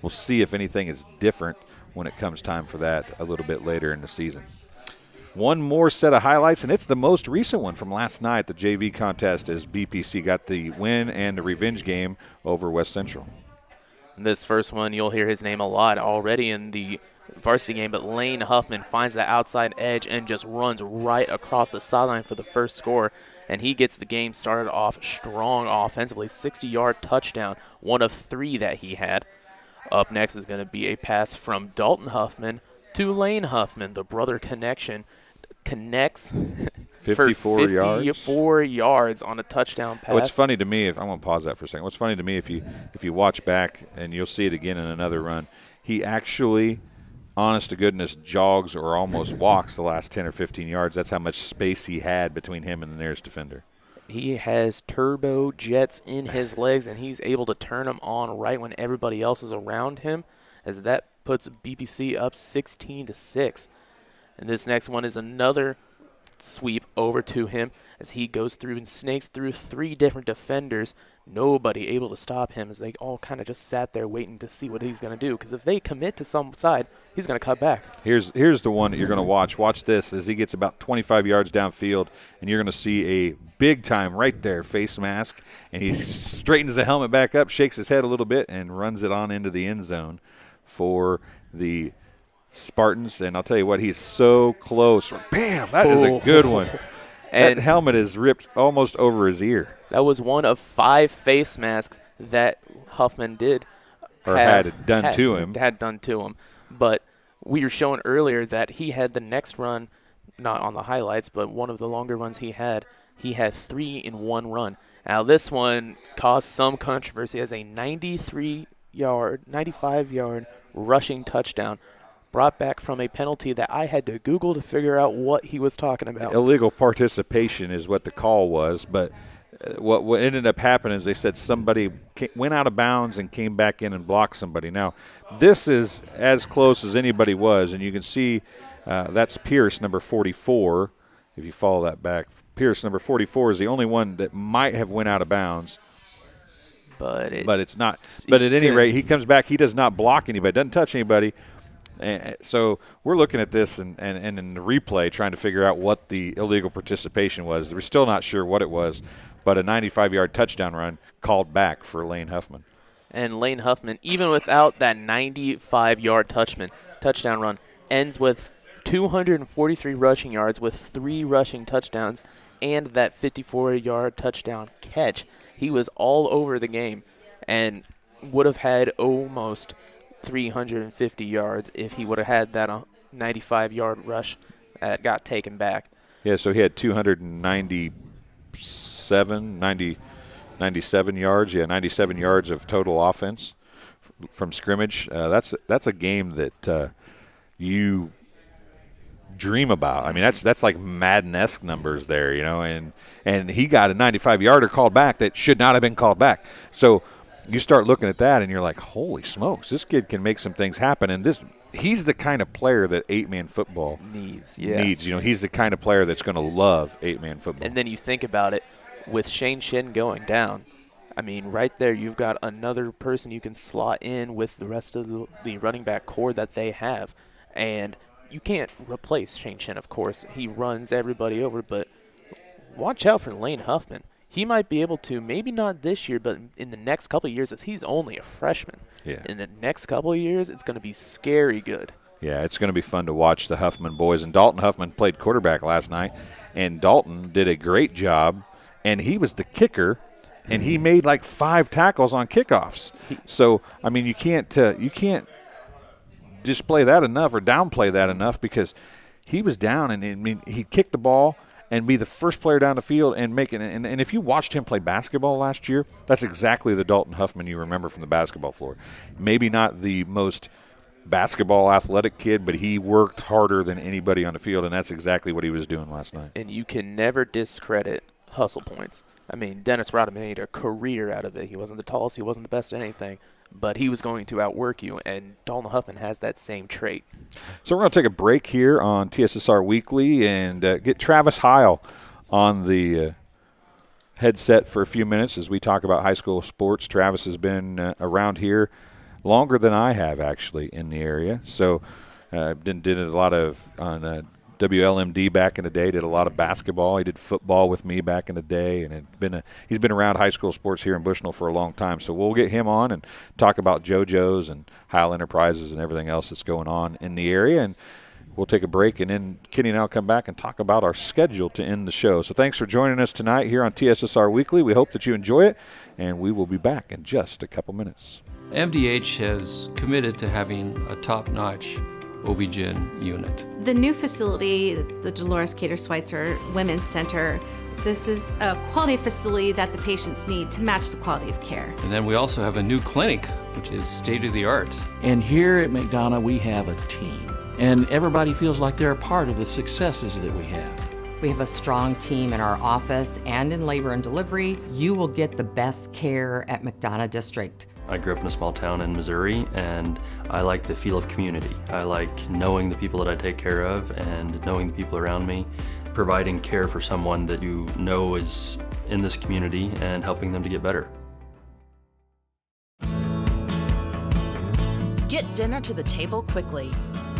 Speaker 1: We'll see if anything is different when it comes time for that a little bit later in the season. One more set of highlights, and it's the most recent one from last night, the JV contest, as BPC got the win and the revenge game over West Central.
Speaker 2: This first one, you'll hear his name a lot already in the varsity game, but Lane Huffman finds the outside edge and just runs right across the sideline for the first score, and he gets the game started off strong offensively. 60-yard touchdown, one of 3 that he had. Up next is going to be a pass from Dalton Huffman to Lane Huffman. The brother connection connects 54 yards on a touchdown pass.
Speaker 1: What's funny to me, I'm going to pause that for a second. What's funny to me, if you watch back, and you'll see it again in another run, he actually, honest to goodness, jogs or almost walks the last 10 or 15 yards. That's how much space he had between him and the nearest defender.
Speaker 2: He has turbo jets in his legs, and he's able to turn them on right when everybody else is around him, as that puts BPC up 16-6. And this next one is another sweep over to him as he goes through and snakes through 3 different defenders. Nobody able to stop him as they all kind of just sat there waiting to see what he's going to do, because if they commit to some side, he's going to cut back.
Speaker 1: Here's the one that you're going to watch. Watch this as he gets about 25 yards downfield, and you're going to see a big time right there face mask, and he straightens the helmet back up, shakes his head a little bit, and runs it on into the end zone for the Spartans. And I'll tell you what, he's so close. Bam! That is a good one. And that helmet is ripped almost over his ear.
Speaker 2: That was one of 5 face masks that Huffman did.
Speaker 1: Had done to him.
Speaker 2: But we were showing earlier that he had the next run, not on the highlights, but one of the longer runs he had 3 in one run. Now this one caused some controversy as a 95-yard rushing touchdown, brought back from a penalty that I had to Google to figure out what he was talking about.
Speaker 1: Illegal participation is what the call was, but what ended up happening is they said somebody went out of bounds and came back in and blocked somebody. Now, this is as close as anybody was, and you can see that's Pierce, number 44. If you follow that back, Pierce, number 44, is the only one that might have went out of bounds. But it's not. But at any rate, he comes back. He does not block anybody, doesn't touch anybody. And so we're looking at this and in the replay trying to figure out what the illegal participation was. We're still not sure what it was, but a 95-yard touchdown run called back for Lane Huffman.
Speaker 2: And Lane Huffman, even without that 95-yard touchdown run, ends with 243 rushing yards with 3 rushing touchdowns and that 54-yard touchdown catch. He was all over the game and would have had almost 350 yards if he would have had that 95-yard rush that got taken back.
Speaker 1: Yeah, so he had 97 yards. Yeah, 97 yards of total offense from scrimmage. That's a game that you dream about. I mean, that's like Madden-esque numbers there, you know, and he got a 95-yarder called back that should not have been called back. So you start looking at that and you're like, holy smokes, this kid can make some things happen. And he's the kind of player that 8-man football needs. You know, he's the kind of player that's going to love 8-man football.
Speaker 2: And then you think about it, with Shane Shin going down, I mean, right there you've got another person you can slot in with the rest of the running back core that they have. And you can't replace Shane Shin, of course. He runs everybody over, but watch out for Lane Huffman. He might be able to, maybe not this year, but in the next couple of years, as he's only a freshman.
Speaker 1: Yeah.
Speaker 2: In the next couple of years, it's going to be scary good.
Speaker 1: Yeah, it's going to be fun to watch the Huffman boys. And Dalton Huffman played quarterback last night, and Dalton did a great job, and he was the kicker, and he made like 5 tackles on kickoffs. So, I mean, you can't display that enough or downplay that enough, because he was down, and I mean, he kicked the ball and be the first player down the field and make it. And if you watched him play basketball last year, that's exactly the Dalton Huffman you remember from the basketball floor. Maybe not the most basketball athletic kid, but he worked harder than anybody on the field, and that's exactly what he was doing last night.
Speaker 2: And you can never discredit hustle points. I mean, Dennis Rodman made a career out of it. He wasn't the tallest, he wasn't the best at anything, but he was going to outwork you, and Dalton Huffman has that same trait.
Speaker 1: So we're going to take a break here on TSSR Weekly and get Travis Heil on the headset for a few minutes as we talk about high school sports. Travis has been around here longer than I have, actually, in the area. So did a lot of on WLMD back in the day, did a lot of basketball. He did football with me back in the day, and he's been around high school sports here in Bushnell for a long time. So we'll get him on and talk about JoJo's and Heil Enterprises and everything else that's going on in the area. And we'll take a break, and then Kenny and I'll come back and talk about our schedule to end the show. So thanks for joining us tonight here on TSSR Weekly. We hope that you enjoy it, and we will be back in just a couple minutes.
Speaker 13: MDH has committed to having a top-notch OB-GYN unit.
Speaker 14: The new facility, the Dolores Cater Schweitzer Women's Center, this is a quality facility that the patients need to match the quality of care.
Speaker 13: And then we also have a new clinic, which is state-of-the-art.
Speaker 15: And here at McDonough, we have a team. And everybody feels like they're a part of the successes that we have.
Speaker 16: We have a strong team in our office and in labor and delivery. You will get the best care at McDonough District.
Speaker 17: I grew up in a small town in Missouri, and I like the feel of community. I like knowing the people that I take care of and knowing the people around me, providing care for someone that you know is in this community and helping them to get better.
Speaker 9: Get dinner to the table quickly,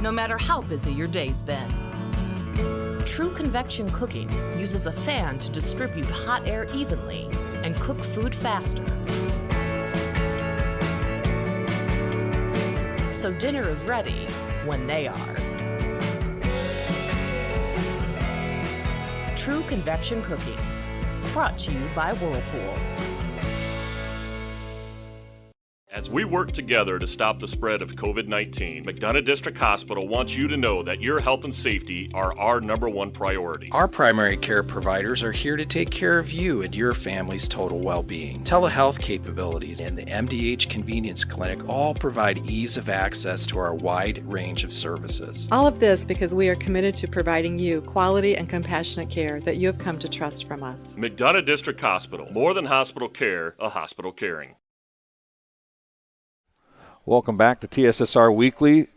Speaker 9: no matter how busy your day's been. True convection cooking uses a fan to distribute hot air evenly and cook food faster. So dinner is ready when they are. True Convection Cooking, brought to you by Whirlpool.
Speaker 18: As we work together to stop the spread of COVID-19, McDonough District Hospital wants you to know that your health and safety are our #1 priority.
Speaker 19: Our primary care providers are here to take care of you and your family's total well-being. Telehealth capabilities and the MDH Convenience Clinic all provide ease of access to our wide range of services.
Speaker 20: All of this because we are committed to providing you quality and compassionate care that you have come to trust from us.
Speaker 18: McDonough District Hospital, more than hospital care, a hospital caring.
Speaker 1: Welcome back to TSSR Weekly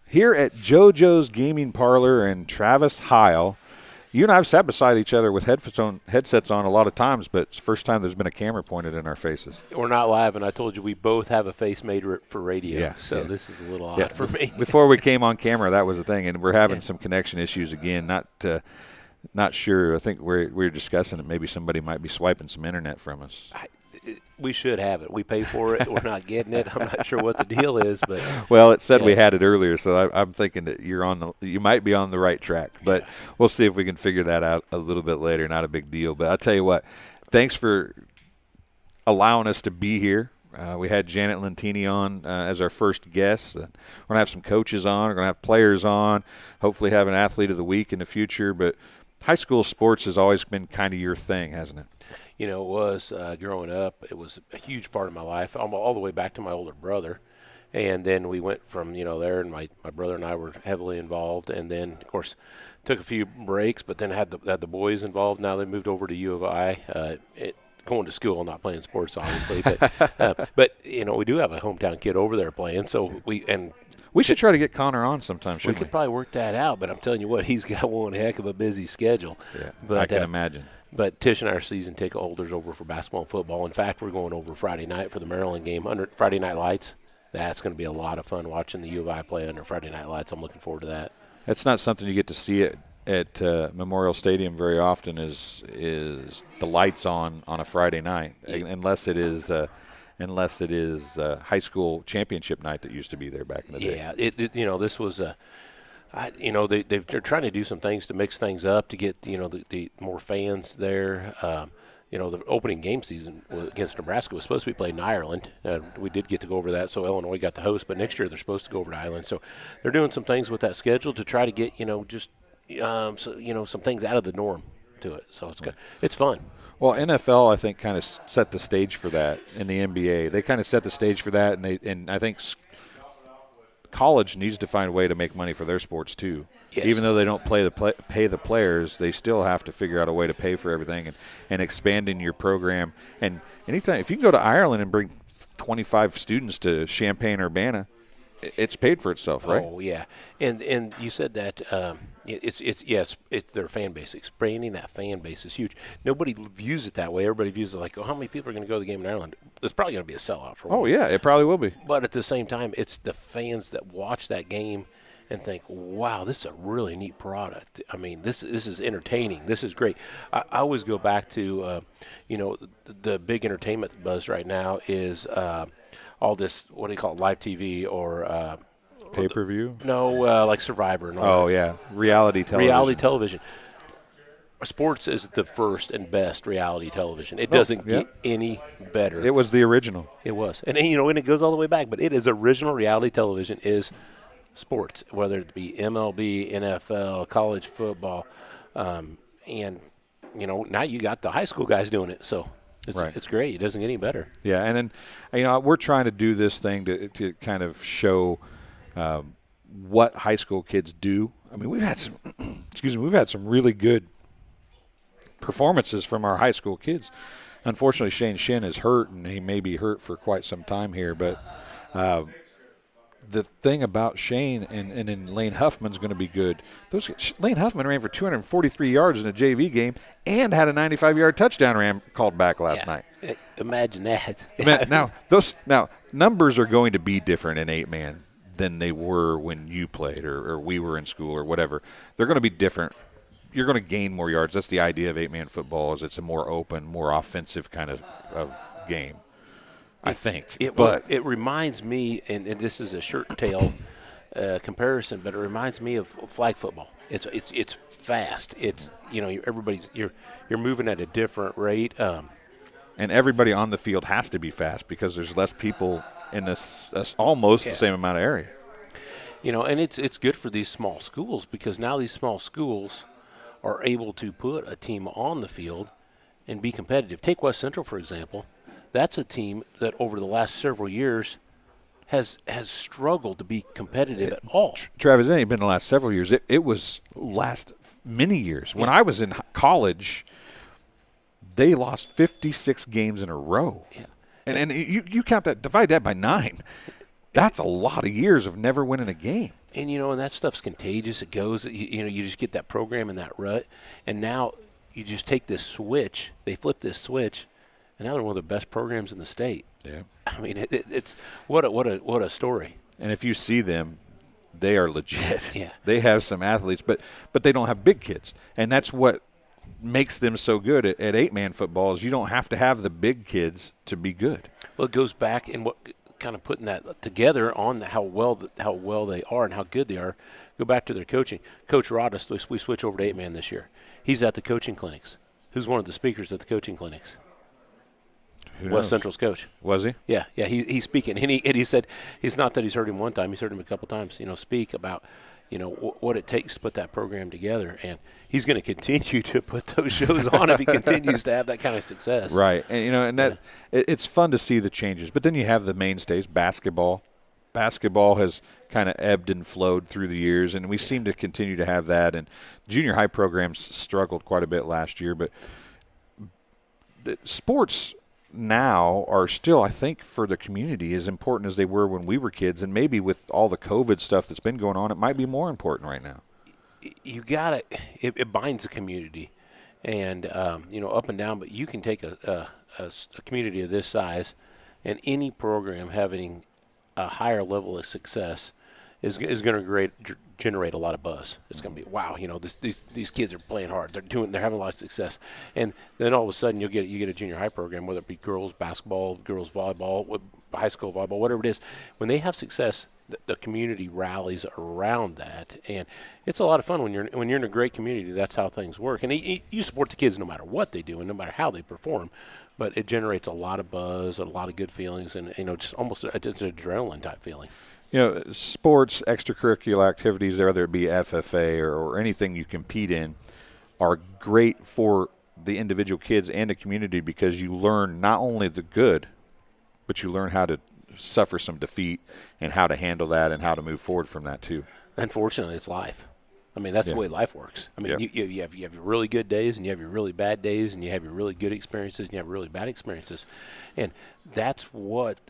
Speaker 1: here at JoJo's Gaming Parlor and Travis Heil. You and I have sat beside each other with headsets on a lot of times, but it's the first time there's been a camera pointed in our faces.
Speaker 21: We're not live, and I told you we both have a face made for radio,
Speaker 1: yeah,
Speaker 21: so this is a little odd for me.
Speaker 1: Before we came on camera, that was the thing, and we're having some connection issues again. Not sure. I think we're discussing it. Maybe somebody might be swiping some internet from us.
Speaker 21: We should have it. We pay for it. We're not getting it. I'm not sure what the deal is, but
Speaker 1: well, it said we had it earlier, so I'm thinking that you might be on the right track. But we'll see if we can figure that out a little bit later. Not a big deal. But I'll tell you what. Thanks for allowing us to be here. We had Janet Lentini on as our first guest. We're going to have some coaches on. We're going to have players on. Hopefully have an athlete of the week in the future. But high school sports has always been kind of your thing, hasn't it?
Speaker 21: You know, it was growing up. It was a huge part of my life, all the way back to my older brother. And then we went from, there, and my brother and I were heavily involved. And then, of course, took a few breaks, but then had the boys involved. Now they moved over to U of I, going to school, not playing sports, obviously. But we do have a hometown kid over there playing. So we
Speaker 1: should try to get Connor on sometime, shouldn't we?
Speaker 21: We could probably work that out, but I'm telling you what, he's got one heck of a busy schedule.
Speaker 1: Yeah,
Speaker 21: but,
Speaker 1: I can imagine.
Speaker 21: But Tish and I are season ticket holders over for basketball and football. In fact, we're going over Friday night for the Maryland game under Friday Night Lights. That's going to be a lot of fun watching the U of I play under Friday Night Lights. I'm looking forward to that.
Speaker 1: That's not something you get to see at Memorial Stadium very often. Is the lights on a Friday night, unless it is high school championship night that used to be there back in the day.
Speaker 21: Yeah, this was they're trying to do some things to mix things up to get the more fans there. The opening game season against Nebraska was supposed to be played in Ireland. We did get to go over that, so Illinois got the host. But next year they're supposed to go over to Ireland. So they're doing some things with that schedule to try to get some things out of the norm to it. So it's good. It's fun.
Speaker 1: Well, NFL I think kind of set the stage for that in the NBA. They kind of set the stage for that, and I think college needs to find a way to make money for their sports too. Yes. Even though they don't pay the players, they still have to figure out a way to pay for everything and expanding your program. And anytime if you can go to Ireland and bring 25 students to Champaign-Urbana, it's paid for itself, right?
Speaker 21: Oh yeah, and you said that it's their fan base. Expanding that fan base is huge. Nobody views it that way. Everybody views it like, how many people are going to go to the game in Ireland? It's probably going to be a sellout for them.
Speaker 1: Oh yeah, it probably will be.
Speaker 21: But at the same time, it's the fans that watch that game and think, wow, this is a really neat product. I mean, this is entertaining. This is great. I always go back to, the big entertainment buzz right now is all this, what do you call it, live TV or
Speaker 1: pay-per-view?
Speaker 21: No, like Survivor. And
Speaker 1: all that. Yeah, reality television.
Speaker 21: Reality television. Sports is the first and best reality television. It doesn't get any better.
Speaker 1: It was the original.
Speaker 21: It was. And it goes all the way back, but it is original reality television is sports, whether it be MLB, NFL, college football, and now you got the high school guys doing it, so it's great. It doesn't get any better.
Speaker 1: Yeah, and then we're trying to do this thing to kind of show what high school kids do. I mean, we've had some really good performances from our high school kids. Unfortunately, Shane Shin is hurt, and he may be hurt for quite some time here, but the thing about Shane and then Lane Huffman's going to be good. Lane Huffman ran for 243 yards in a JV game and had a 95-yard touchdown called back last night.
Speaker 21: Imagine that.
Speaker 1: Now numbers are going to be different in 8-man than they were when you played or we were in school or whatever. They're going to be different. You're going to gain more yards. That's the idea of 8-man football is it's a more open, more offensive kind of game. I think.
Speaker 21: It reminds me, and this is a shirt tail comparison, but it reminds me of flag football. It's fast. It's you're moving at a different rate.
Speaker 1: And everybody on the field has to be fast because there's less people in almost the same amount of area.
Speaker 21: You know, and it's good for these small schools because now these small schools are able to put a team on the field and be competitive. Take West Central, for example. That's a team that over the last several years has struggled to be competitive at all.
Speaker 1: Travis, it ain't been the last several years. It was last many years. When I was in college, they lost 56 games in a row.
Speaker 21: Yeah.
Speaker 1: And you count that, divide that by 9. That's a lot of years of never winning a game.
Speaker 21: And, you know, and that stuff's contagious. It goes, you know, you just get that program in that rut. And now you just take this switch. They flip this switch, and now they're one of the best programs in the state.
Speaker 1: Yeah.
Speaker 21: I mean, it's what a story.
Speaker 1: And if you see them, they are legit.
Speaker 21: Yeah.
Speaker 1: They have some athletes, but they don't have big kids. And that's what makes them so good at 8-man football is you don't have to have the big kids to be good.
Speaker 21: Well, it goes back and what kind of putting that together on how well they are and how good they are. Go back to their coaching. Coach Rodis, we switch over to 8-man this year. He's at the coaching clinics. Who's one of the speakers at the coaching clinics? West Central's coach.
Speaker 1: Was he?
Speaker 21: Yeah, he's speaking, and he said it's not that he's heard him one time; he's heard him a couple times. You know, speak about what it takes to put that program together, and he's going to continue to put those shows on if he continues to have that kind of success.
Speaker 1: Right, and it's fun to see the changes. But then you have the mainstays, basketball. Basketball has kind of ebbed and flowed through the years, and we seem to continue to have that. And junior high programs struggled quite a bit last year, but the sports now are still, I think, for the community as important as they were when we were kids, and maybe with all the COVID stuff that's been going on, it might be more important right now.
Speaker 21: You got it binds the community, and up and down. But you can take a community of this size, and any program having a higher level of success is going to generate a lot of buzz. It's going to be, wow, these kids are playing hard. They're having a lot of success. And then all of a sudden you get a junior high program, whether it be girls basketball, girls volleyball, high school volleyball, whatever it is. When they have success, the community rallies around that, and it's a lot of fun when you're in a great community. That's how things work. And you support the kids no matter what they do and no matter how they perform, but it generates a lot of buzz and a lot of good feelings, and just almost it's an adrenaline type feeling.
Speaker 1: Sports, extracurricular activities, whether it be FFA or anything you compete in, are great for the individual kids and the community because you learn not only the good, but you learn how to suffer some defeat and how to handle that and how to move forward from that too.
Speaker 21: Unfortunately, it's life. I mean, that's the way life works. I mean, you have your really good days and you have your really bad days and you have your really good experiences and you have really bad experiences. And that's what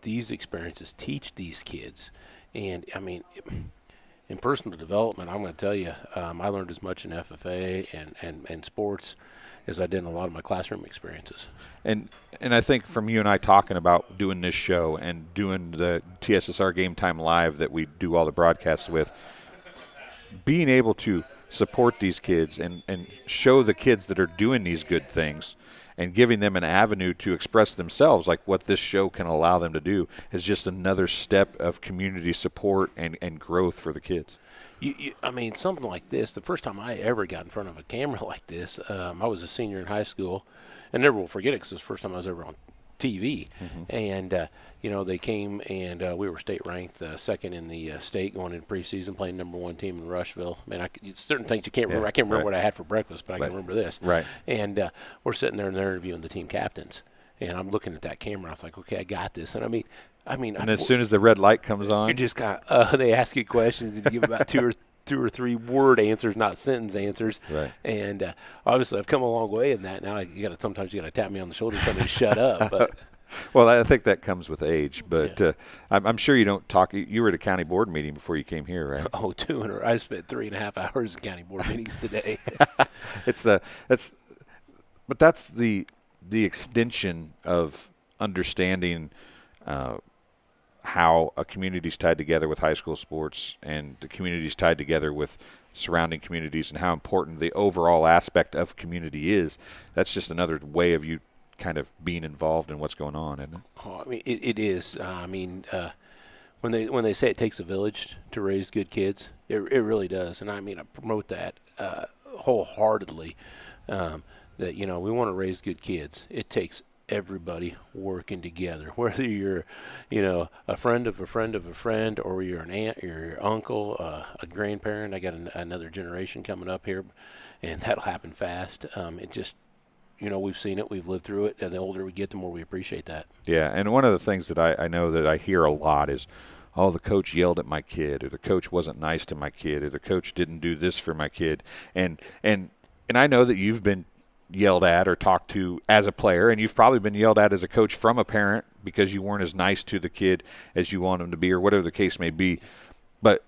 Speaker 21: these experiences teach these kids. And I mean, in personal development, I'm going to tell you, I learned as much in FFA and sports as I did in a lot of my classroom experiences.
Speaker 1: And I think from you and I talking about doing this show and doing the TSSR Game Time Live that we do all the broadcasts with, being able to support these kids and show the kids that are doing these good things and giving them an avenue to express themselves, like what this show can allow them to do, is just another step of community support and growth for the kids.
Speaker 21: I mean, something like this, the first time I ever got in front of a camera like this, I was a senior in high school, and never will forget it because it was the first time I was ever on TV. Mm-hmm. And, they came and we were state ranked, second in the state going into preseason, playing number 1 team in Rushville. Man, certain things you can't remember. I can't remember what I had for breakfast, but I can remember this.
Speaker 1: Right.
Speaker 21: And we're sitting there and they're interviewing the team captains. And I'm looking at that camera. I was like, okay, I got this. And I mean,
Speaker 1: and as soon as the red light comes on,
Speaker 21: you just they ask you questions and you give about two or three word answers, not sentence answers.
Speaker 1: Right.
Speaker 21: And obviously, I've come a long way in that. Now sometimes you got to tap me on the shoulder and tell me to shut up. But
Speaker 1: well, I think that comes with age. But I'm sure you don't talk. You were at a county board meeting before you came here, right?
Speaker 21: Oh, 200. I spent 3.5 hours in county board meetings today.
Speaker 1: But that's the extension of understanding how a community is tied together with high school sports and the community is tied together with surrounding communities and how important the overall aspect of community is. That's just another way of you kind of being involved in what's going on, isn't it?
Speaker 21: Oh, I mean, it is. When they say it takes a village to raise good kids, it really does. And I mean, I promote that wholeheartedly, that, we want to raise good kids. It takes everybody working together, whether you're, a friend of a friend of a friend, or you're an aunt, or your uncle, a grandparent. I got another generation coming up here, and that'll happen fast. It just, we've seen it, we've lived through it, and the older we get, the more we appreciate that.
Speaker 1: Yeah, and one of the things that I know that I hear a lot is, oh, the coach yelled at my kid, or the coach wasn't nice to my kid, or the coach didn't do this for my kid. And I know that you've been yelled at or talked to as a player, and you've probably been yelled at as a coach from a parent because you weren't as nice to the kid as you want him to be, or whatever the case may be. But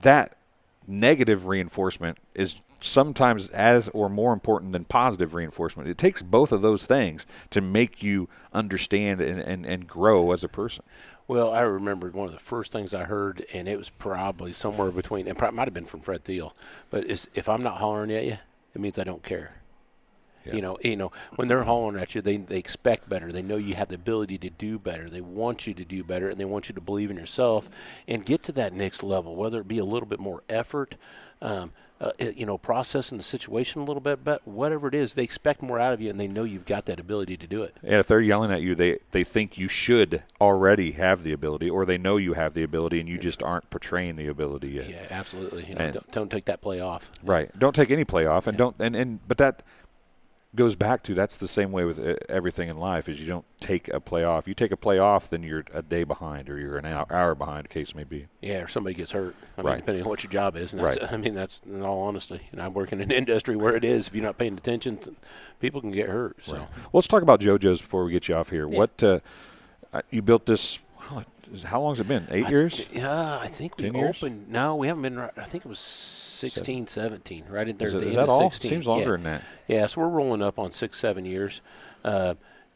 Speaker 1: that negative reinforcement is sometimes as or more important than positive reinforcement. It takes both of those things to make you understand and grow as a person.
Speaker 21: Well, I remember one of the first things I heard, and it was probably somewhere between, it might have been from Fred Thiel, but if I'm not hollering at you, it means I don't care. Yeah. When they're hollering at you, they expect better. They know you have the ability to do better. They want you to do better, and they want you to believe in yourself and get to that next level, whether it be a little bit more effort, processing the situation a little bit, but whatever it is, they expect more out of you, and they know you've got that ability to do it.
Speaker 1: And if they're yelling at you, they think you should already have the ability, or they know you have the ability, and you just aren't portraying the ability yet.
Speaker 21: Yeah, absolutely. Don't take that play off.
Speaker 1: Right. Don't take any play off, and but that goes back to, that's the same way with everything in life, is you don't take a play off. You take a play off, then you're a day behind, or you're an hour behind, the case may be.
Speaker 21: Yeah, or somebody gets hurt. I mean,
Speaker 1: right.
Speaker 21: Depending on what your job is. And that's,
Speaker 1: right.
Speaker 21: I mean, that's in all honesty. And I work in an industry where it is. If you're not paying attention, people can get hurt. So.
Speaker 1: Right. Well, let's talk about JoJo's before we get you off here. Yeah. What you built this? How long has it been? 8 years?
Speaker 21: Yeah, I think we opened. No, we haven't been. I think it was 16, 17, right in there.
Speaker 1: Is that all? 16. Seems longer than that.
Speaker 21: Yeah, so we're rolling up on 6-7 years.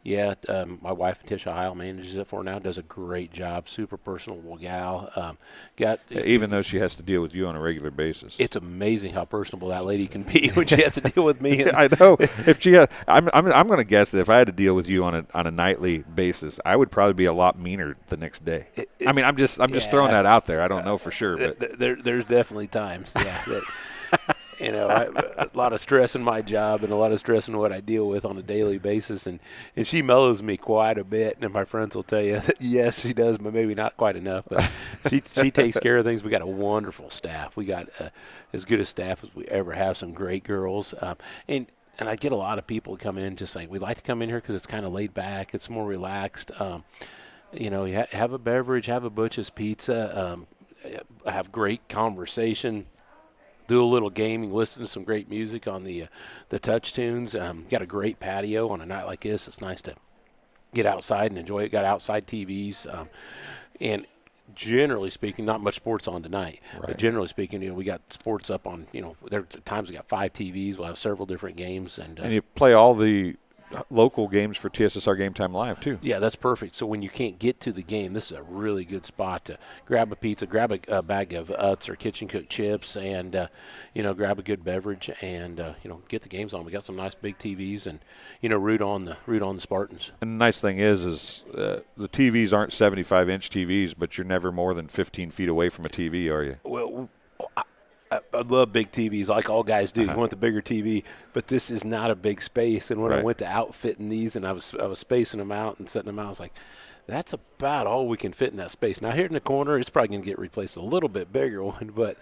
Speaker 21: My wife, Tisha Heil, manages it for now, does a great job. Super personable gal.
Speaker 1: Even though she has to deal with you on a regular basis.
Speaker 21: It's amazing how personable that lady can be when she has to deal with me.
Speaker 1: I know. If she had, I'm going to guess that if I had to deal with you on a nightly basis, I would probably be a lot meaner the next day. I'm just throwing that out there. I don't know for sure, but
Speaker 21: there's definitely times. Yeah. A lot of stress in my job and a lot of stress in what I deal with on a daily basis. And she mellows me quite a bit. And my friends will tell you that, yes, she does, but maybe not quite enough. But she takes care of things. We got a wonderful staff. We got as good a staff as we ever have, some great girls. And I get a lot of people come in just saying, we like to come in here because it's kind of laid back. It's more relaxed. You have a beverage, have a Butch's Pizza, have great conversation. Do a little gaming, listen to some great music on the touch tunes. Got a great patio on a night like this. It's nice to get outside and enjoy it. Got outside TVs. And generally speaking, not much sports on tonight. Right. But generally speaking, we got sports up on, there are times we got 5 TVs. We'll have several different games. And
Speaker 1: you play all the local games for TSSR Game Time Live too.
Speaker 21: Yeah, that's perfect. So when you can't get to the game, this is a really good spot to grab a pizza, grab a bag of Utz or kitchen cooked chips, and grab a good beverage, and get the games on. We got some nice big TVs, and root on the Spartans. And
Speaker 1: the nice thing is the TVs aren't 75-inch TVs, but you're never more than 15 feet away from a TV, are you?
Speaker 21: Well, I love big TVs, like all guys do. You want the bigger TV, but this is not a big space. And when I went to outfitting these, and I was spacing them out and setting them out, I was like, that's about all we can fit in that space. Now here in the corner, it's probably going to get replaced a little bit bigger one, but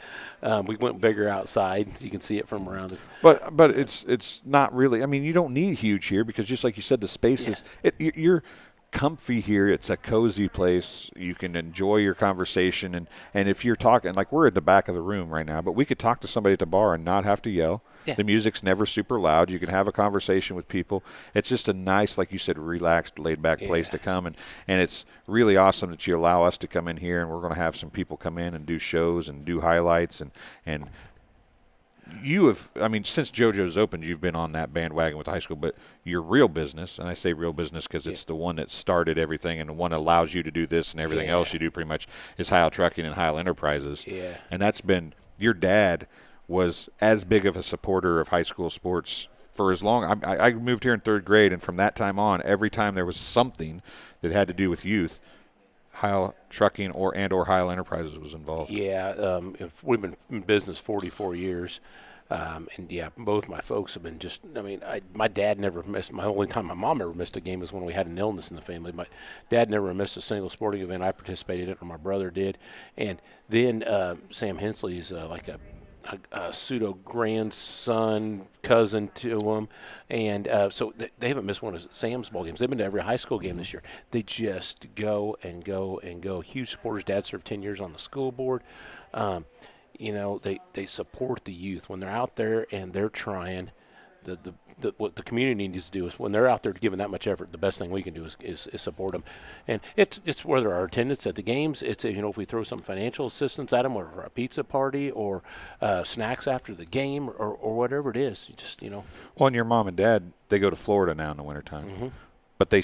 Speaker 21: we went bigger outside. You can see it from around.
Speaker 1: But it's not really. I mean, you don't need huge here because just like you said, the space is you're comfy here. It's a cozy place. You can enjoy your conversation, and if you're talking, like we're at the back of the room right now, but we could talk to somebody at the bar and not have to yell. Yeah. The music's never super loud. You can have a conversation with people. It's just a nice, like you said, relaxed, laid back place to come, and it's really awesome that you allow us to come in here, and we're going to have some people come in and do shows and do highlights, and you have, since JoJo's opened, you've been on that bandwagon with the high school, but your real business, and I say real business because it's the one that started everything and the one that allows you to do this and everything else you do pretty much, is Heil Trucking and Heil Enterprises.
Speaker 21: Yeah.
Speaker 1: And that's been, your dad was as big of a supporter of high school sports for as long. I moved here in 3rd grade, and from that time on, every time there was something that had to do with youth, Heil Trucking or Heil Enterprises was involved.
Speaker 21: Yeah, we've been in business 44 years. And yeah, both my folks have been my dad never missed. My only time my mom ever missed a game was when we had an illness in the family. My dad never missed a single sporting event I participated in, or my brother did. And then Sam Hensley's like a pseudo grandson, cousin to him, and so they haven't missed one of Sam's ball games. They've been to every high school game this year. They just go and go and go. Huge supporters. Dad served 10 years on the school board. They support the youth when they're out there and they're trying. What the community needs to do is when they're out there giving that much effort, the best thing we can do is support them. And it's whether our attendance at the games, it's if we throw some financial assistance at them, or a pizza party, or snacks after the game, or whatever it is. You just
Speaker 1: Well, and your mom and dad, they go to Florida now in the wintertime. But they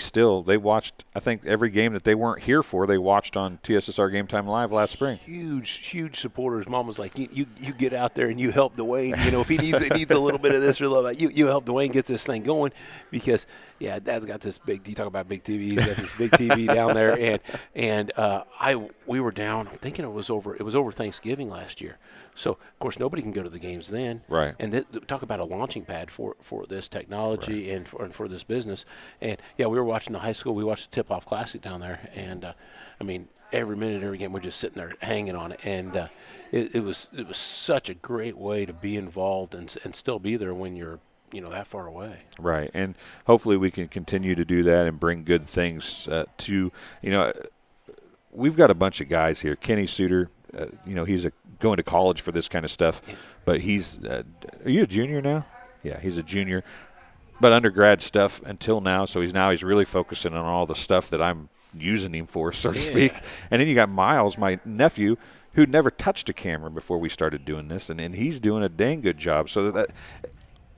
Speaker 1: watched, I think, every game that they weren't here for, they watched on TSSR Game Time Live last spring.
Speaker 21: Huge supporters. Mom was like, you get out there and you help Dwayne. If he needs a little bit of this or a little bit, you help Dwayne get this thing going, because Dad's got this big. You talk about big TV. He's got this big TV down there, and we were down. I'm thinking it was over Thanksgiving last year. So, of course, nobody can go to the games then.
Speaker 1: Right.
Speaker 21: And talk about a launching pad for this technology, right, and for this business. And, we were watching the high school. We watched the Tip-Off Classic down there. And, every minute, every game, we're just sitting there hanging on it. And it was such a great way to be involved and still be there when you're, that far away.
Speaker 1: Right. And hopefully we can continue to do that and bring good things to, we've got a bunch of guys here. Kenny Suter, he's going to college for this kind of stuff, but he's are you a junior now? Yeah, he's a junior, but undergrad stuff until now. So he's really focusing on all the stuff that I'm using him for, so to speak. And then you got Miles, my nephew, who'd never touched a camera before we started doing this, and he's doing a dang good job. So that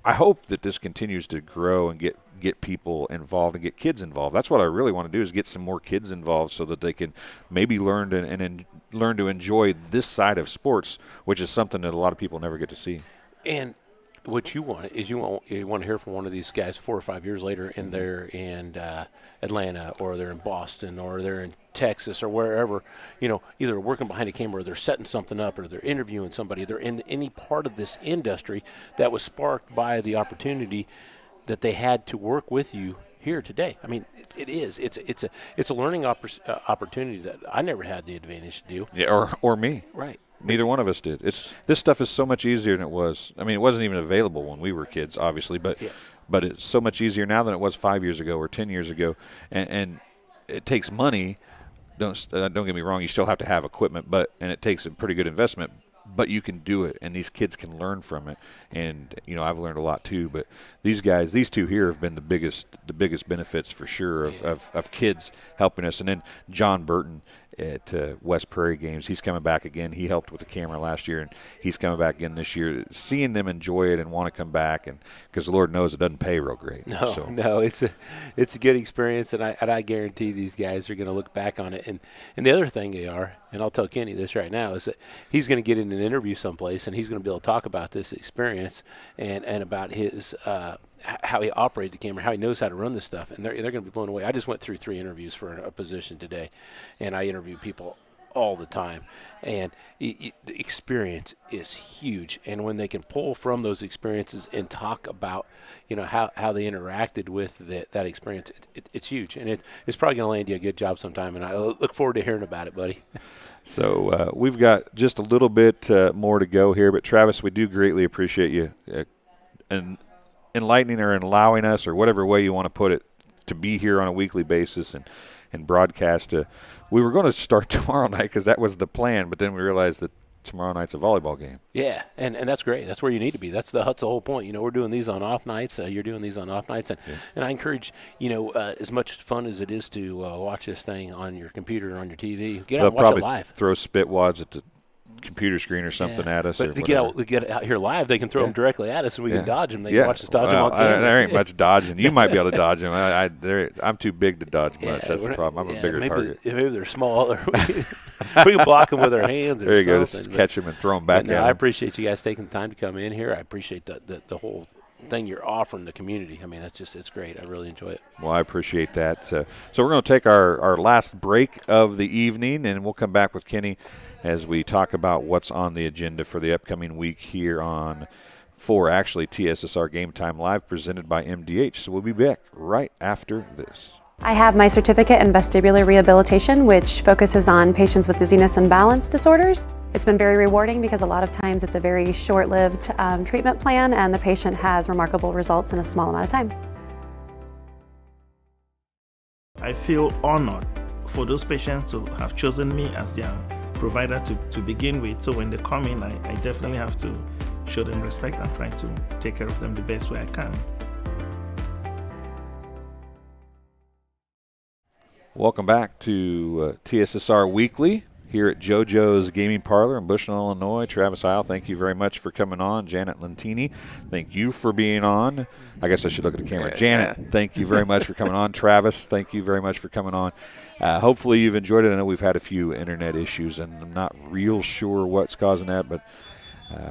Speaker 1: I hope that this continues to grow and get people involved and get kids involved. That's what I really want to do, is get some more kids involved so that they can maybe learn to enjoy this side of sports, which is something that a lot of people never get to see.
Speaker 21: And what you want is you want to hear from one of these guys 4 or 5 years later, and they're in Atlanta, or they're in Boston, or they're in Texas, or wherever, either working behind a camera, or they're setting something up, or they're interviewing somebody. They're in any part of this industry that was sparked by the opportunity that they had to work with you here today. It's a learning opportunity that I never had the advantage to do.
Speaker 1: Yeah, or me.
Speaker 21: Right.
Speaker 1: Neither one of us did. This stuff is so much easier than it was. It wasn't even available when we were kids, obviously, but it's so much easier now than it was 5 years ago or 10 years ago. And it takes money. Don't get me wrong. You still have to have equipment, and it takes a pretty good investment. But you can do it, and these kids can learn from it. And I've learned a lot too. But these two here have been the biggest benefits for sure of kids helping us. And then John Burton at West Prairie games, he's coming back again. He helped with the camera last year, and he's coming back again this year. Seeing them enjoy it and want to come back, and because the Lord knows it doesn't pay real great.
Speaker 21: No, it's a good experience, and I guarantee these guys are going to look back on it. And the other thing they are, and I'll tell Kenny this right now, is that he's going to get in an interview someplace, and he's going to be able to talk about this experience and about his how he operates the camera, how he knows how to run this stuff, and they're going to be blown away. I just went through 3 interviews for a position today, and I interview people all the time, and the experience is huge. And when they can pull from those experiences and talk about how they interacted with that experience, it's huge, and it's probably going to land you a good job sometime, and I look forward to hearing about it, buddy.
Speaker 1: So we've got just a little bit more to go here, but Travis, we do greatly appreciate you and enlightening or allowing us, or whatever way you want to put it, to be here on a weekly basis and broadcast. We were going to start tomorrow night because that was the plan, but then we realized that tomorrow night's a volleyball game.
Speaker 21: Yeah, and that's great. That's where you need to be. That's the whole point. We're doing these on off nights. You're doing these on off nights, and I encourage as much fun as it is to watch this thing on your computer or on your TV. Get out and watch it live.
Speaker 1: Throw spit wads at the computer screen or something at us.
Speaker 21: But to get out here live, they can throw them directly at us, and we can dodge them. They can watch us dodge them on
Speaker 1: camera. There ain't much dodging. You might be able to dodge them. I'm too big to dodge much. That's the problem. I'm a bigger target.
Speaker 21: Maybe they're small. We can block them with our hands.
Speaker 1: There you go. Just catch them and throw them back at them.
Speaker 21: I appreciate you guys taking the time to come in here. I appreciate the whole thing you're offering the community. I mean, it's great. I really enjoy it.
Speaker 1: Well, I appreciate that. So we're going to take our last break of the evening, and we'll come back with Kenny as we talk about what's on the agenda for the upcoming week here for TSSR Game Time Live presented by MDH. So we'll be back right after this.
Speaker 7: I have my certificate in vestibular rehabilitation, which focuses on patients with dizziness and balance disorders. It's been very rewarding because a lot of times it's a very short-lived treatment plan, and the patient has remarkable results in a small amount of time.
Speaker 3: I feel honored for those patients to have chosen me as their provider to begin with. So when they come in, I definitely have to show them respect and try to take care of them the best way I can.
Speaker 1: Welcome back to TSSR Weekly here at JoJo's Gaming Parlor in Bushnell, Illinois. Travis Isle, thank you very much for coming on. Janet Lentini, thank you for being on. I guess I should look at the camera. Janet, thank you very much for coming on. Travis, thank you very much for coming on. Hopefully you've enjoyed it. I know we've had a few internet issues, and I'm not real sure what's causing that, but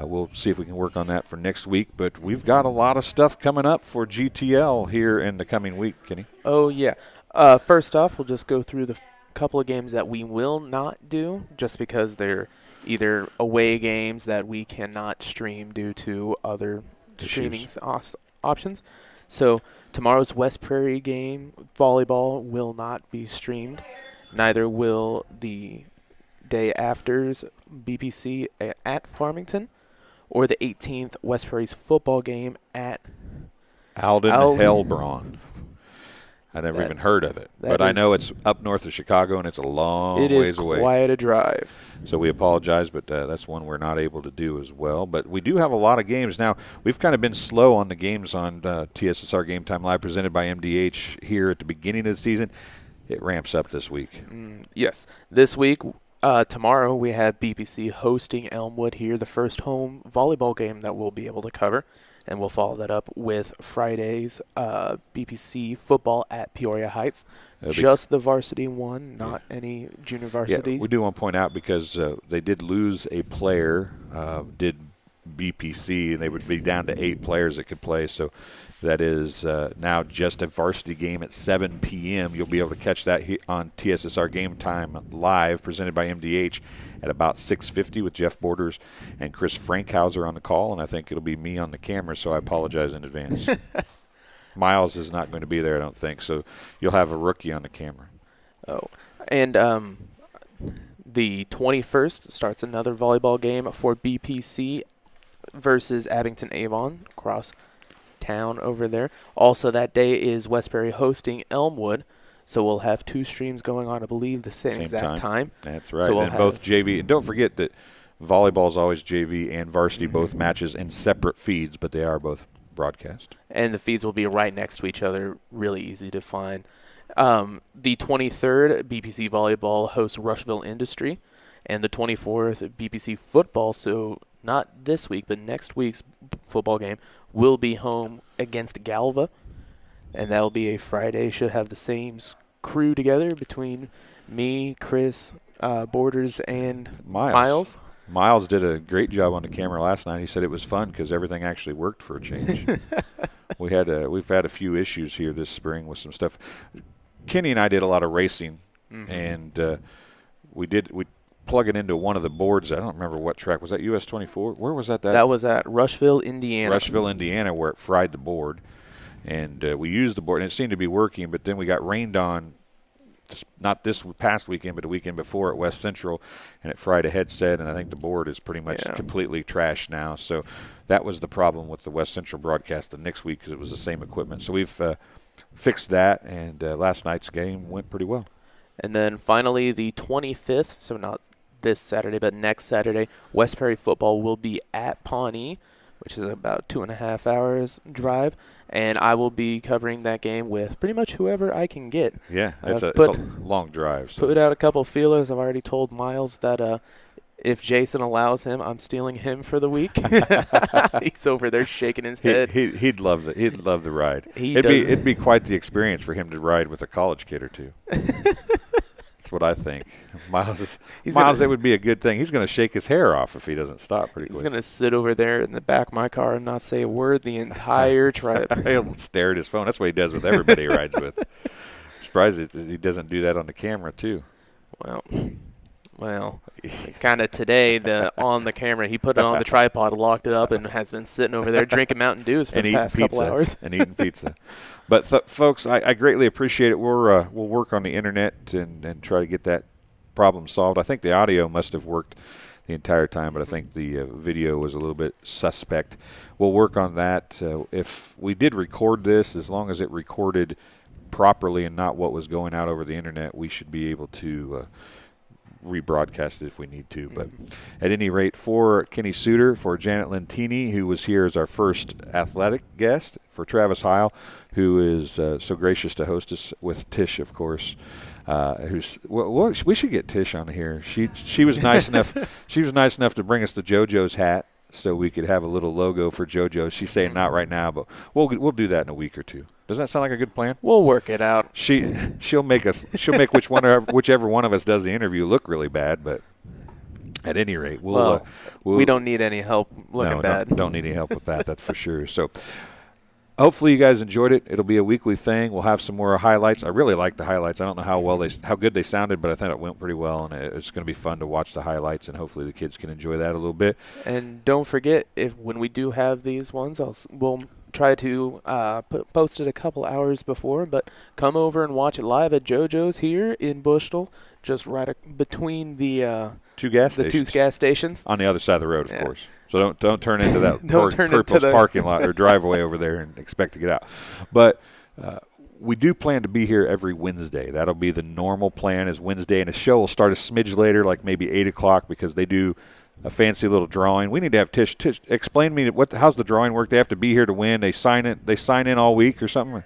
Speaker 1: we'll see if we can work on that for next week. But we've got a lot of stuff coming up for GTL here in the coming week, Kenny.
Speaker 2: Oh, yeah. First off, we'll just go through the couple of games that we will not do just because they're either away games that we cannot stream due to other streaming options. So tomorrow's West Prairie game, volleyball, will not be streamed. Neither will the day after's BPC at Farmington or the 18th West Prairie's football game at
Speaker 1: Alden Hellbron. I never even heard of it, but I know it's up north of Chicago, and it's a long ways away.
Speaker 2: It is quite a drive.
Speaker 1: So we apologize, but that's one we're not able to do as well. But we do have a lot of games. Now, we've kind of been slow on the games on TSSR Game Time Live presented by MDH here at the beginning of the season. It ramps up this week.
Speaker 2: Yes. This week, tomorrow, we have BPC hosting Elmwood here, the first home volleyball game that we'll be able to cover. And we'll follow that up with Friday's BPC football at Peoria Heights. Just the varsity one, not any junior varsity.
Speaker 1: Yeah, we do want to point out because they did lose a player, did BPC, and they would be down to 8 players that could play. So that is now just a varsity game at 7 p.m. You'll be able to catch that on TSSR Game Time Live, presented by MDH, at about 6:50 with Jeff Borders and Chris Frankhauser on the call, and I think it'll be me on the camera, so I apologize in advance. Miles is not going to be there, I don't think, so you'll have a rookie on the camera.
Speaker 2: Oh, and the 21st starts another volleyball game for BPC versus Abington Avon across town over there. Also that day is West Prairie hosting Elmwood. So we'll have 2 streams going on, I believe, the same exact time.
Speaker 1: That's right. So and both JV. And don't forget that volleyball is always JV and varsity, both matches in separate feeds, but they are both broadcast.
Speaker 2: And the feeds will be right next to each other, really easy to find. The 23rd, BPC Volleyball hosts Rushville Industry. And the 24th, BPC Football, so not this week, but next week's football game, will be home against Galva. And that'll be a Friday. Should have the same crew together between me, Chris, Borders, and Miles.
Speaker 1: Miles did a great job on the camera last night. He said it was fun because everything actually worked for a change. We've had a few issues here this spring with some stuff. Kenny and I did a lot of racing, and we plug it into one of the boards. I don't remember what track. Was that US 24? Where was that?
Speaker 2: That was at Rushville, Indiana.
Speaker 1: Rushville, Indiana, where it fried the board. And we used the board, and it seemed to be working, but then we got rained on, not this past weekend, but the weekend before at West Central, and it fried a headset, and I think the board is pretty much completely trashed now. So that was the problem with the West Central broadcast the next week because it was the same equipment. So we've fixed that, and last night's game went pretty well.
Speaker 2: And then finally the 25th, so not this Saturday, but next Saturday, West Prairie football will be at Pawnee, which is about 2.5 hours drive, and I will be covering that game with pretty much whoever I can get.
Speaker 1: Yeah, it's a long drive. So.
Speaker 2: Put out a couple feelers. I've already told Miles that if Jason allows him, I'm stealing him for the week. He's over there shaking his head.
Speaker 1: He'd love the ride. It'd be quite the experience for him to ride with a college kid or two. That's what I think. Miles, it would be a good thing. He's going to shake his hair off if he doesn't stop pretty quick.
Speaker 2: He's going to sit over there in the back of my car and not say a word the entire trip.
Speaker 1: He'll stare at his phone. That's what he does with everybody he rides with. I'm surprised he doesn't do that on the camera, too.
Speaker 2: Well, kind of today, on the camera, he put it on the tripod, locked it up, and has been sitting over there drinking Mountain Dews for the past couple hours.
Speaker 1: And eating pizza. But, folks, I greatly appreciate it. We'll work on the internet and try to get that problem solved. I think the audio must have worked the entire time, but I think the video was a little bit suspect. We'll work on that. If we did record this, as long as it recorded properly and not what was going out over the internet, we should be able to rebroadcast it if we need to. But at any rate, for Kenny Suter, for Janet Lentini, who was here as our first athletic guest, for Travis Heil, who is so gracious to host us, with Tish, of course, we should get Tish on here. She was nice enough. She was nice enough to bring us the JoJo's hat so we could have a little logo for JoJo's. She's saying not right now, but we'll do that in a week or two. Doesn't that sound like a good plan?
Speaker 2: We'll work it out.
Speaker 1: She'll make whichever one of us does the interview look really bad, but at any rate,
Speaker 2: we don't need any help looking bad.
Speaker 1: Don't need any help with that. That's for sure. So hopefully you guys enjoyed it. It'll be a weekly thing. We'll have some more highlights. I really like the highlights. I don't know how good they sounded, but I thought it went pretty well, and it's going to be fun to watch the highlights, and hopefully the kids can enjoy that a little bit.
Speaker 2: And don't forget, when we do have these ones, we'll try to post it a couple hours before, but come over and watch it live at JoJo's here in Bushnell, just right between the
Speaker 1: two gas
Speaker 2: stations
Speaker 1: on the other side of the road, of course. So don't turn into that purple parking lot or driveway over there and expect to get out. But we do plan to be here every Wednesday. That'll be the normal plan, is Wednesday, and the show will start a smidge later, like maybe 8 o'clock, because they do a fancy little drawing. We need to have Tish explain to me how's the drawing work. They have to be here to win. They sign in all week or something.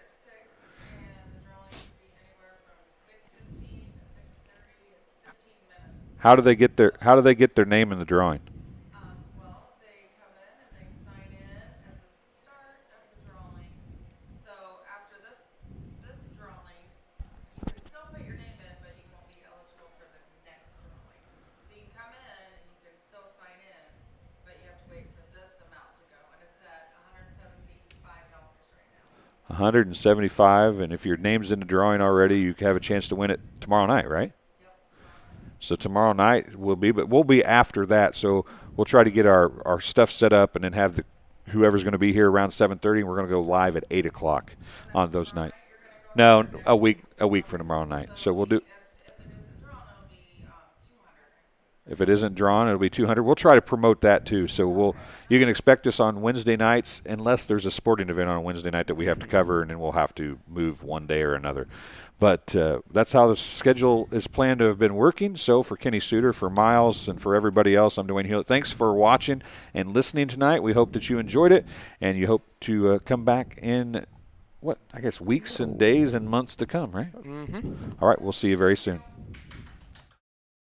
Speaker 1: How do they get their name in the drawing? $175, and if your name's in the drawing already, you have a chance to win it tomorrow night, right? Yep. So tomorrow night we'll be after that. So we'll try to get our stuff set up, and then have whoever's going to be here around 7:30, and we're going to go live at 8 o'clock on those nights. No, a week from tomorrow night. So we'll do. If it isn't drawn, it'll be 200. We'll try to promote that too. So you can expect us on Wednesday nights, unless there's a sporting event on Wednesday night that we have to cover, and then we'll have to move one day or another. But that's how the schedule is planned to have been working. So for Kenny Suter, for Miles, and for everybody else, I'm Dwayne Hewlett. Thanks for watching and listening tonight. We hope that you enjoyed it, and you hope to come back in, weeks and days and months to come, right?
Speaker 2: Mm-hmm.
Speaker 1: All right, we'll see you very soon.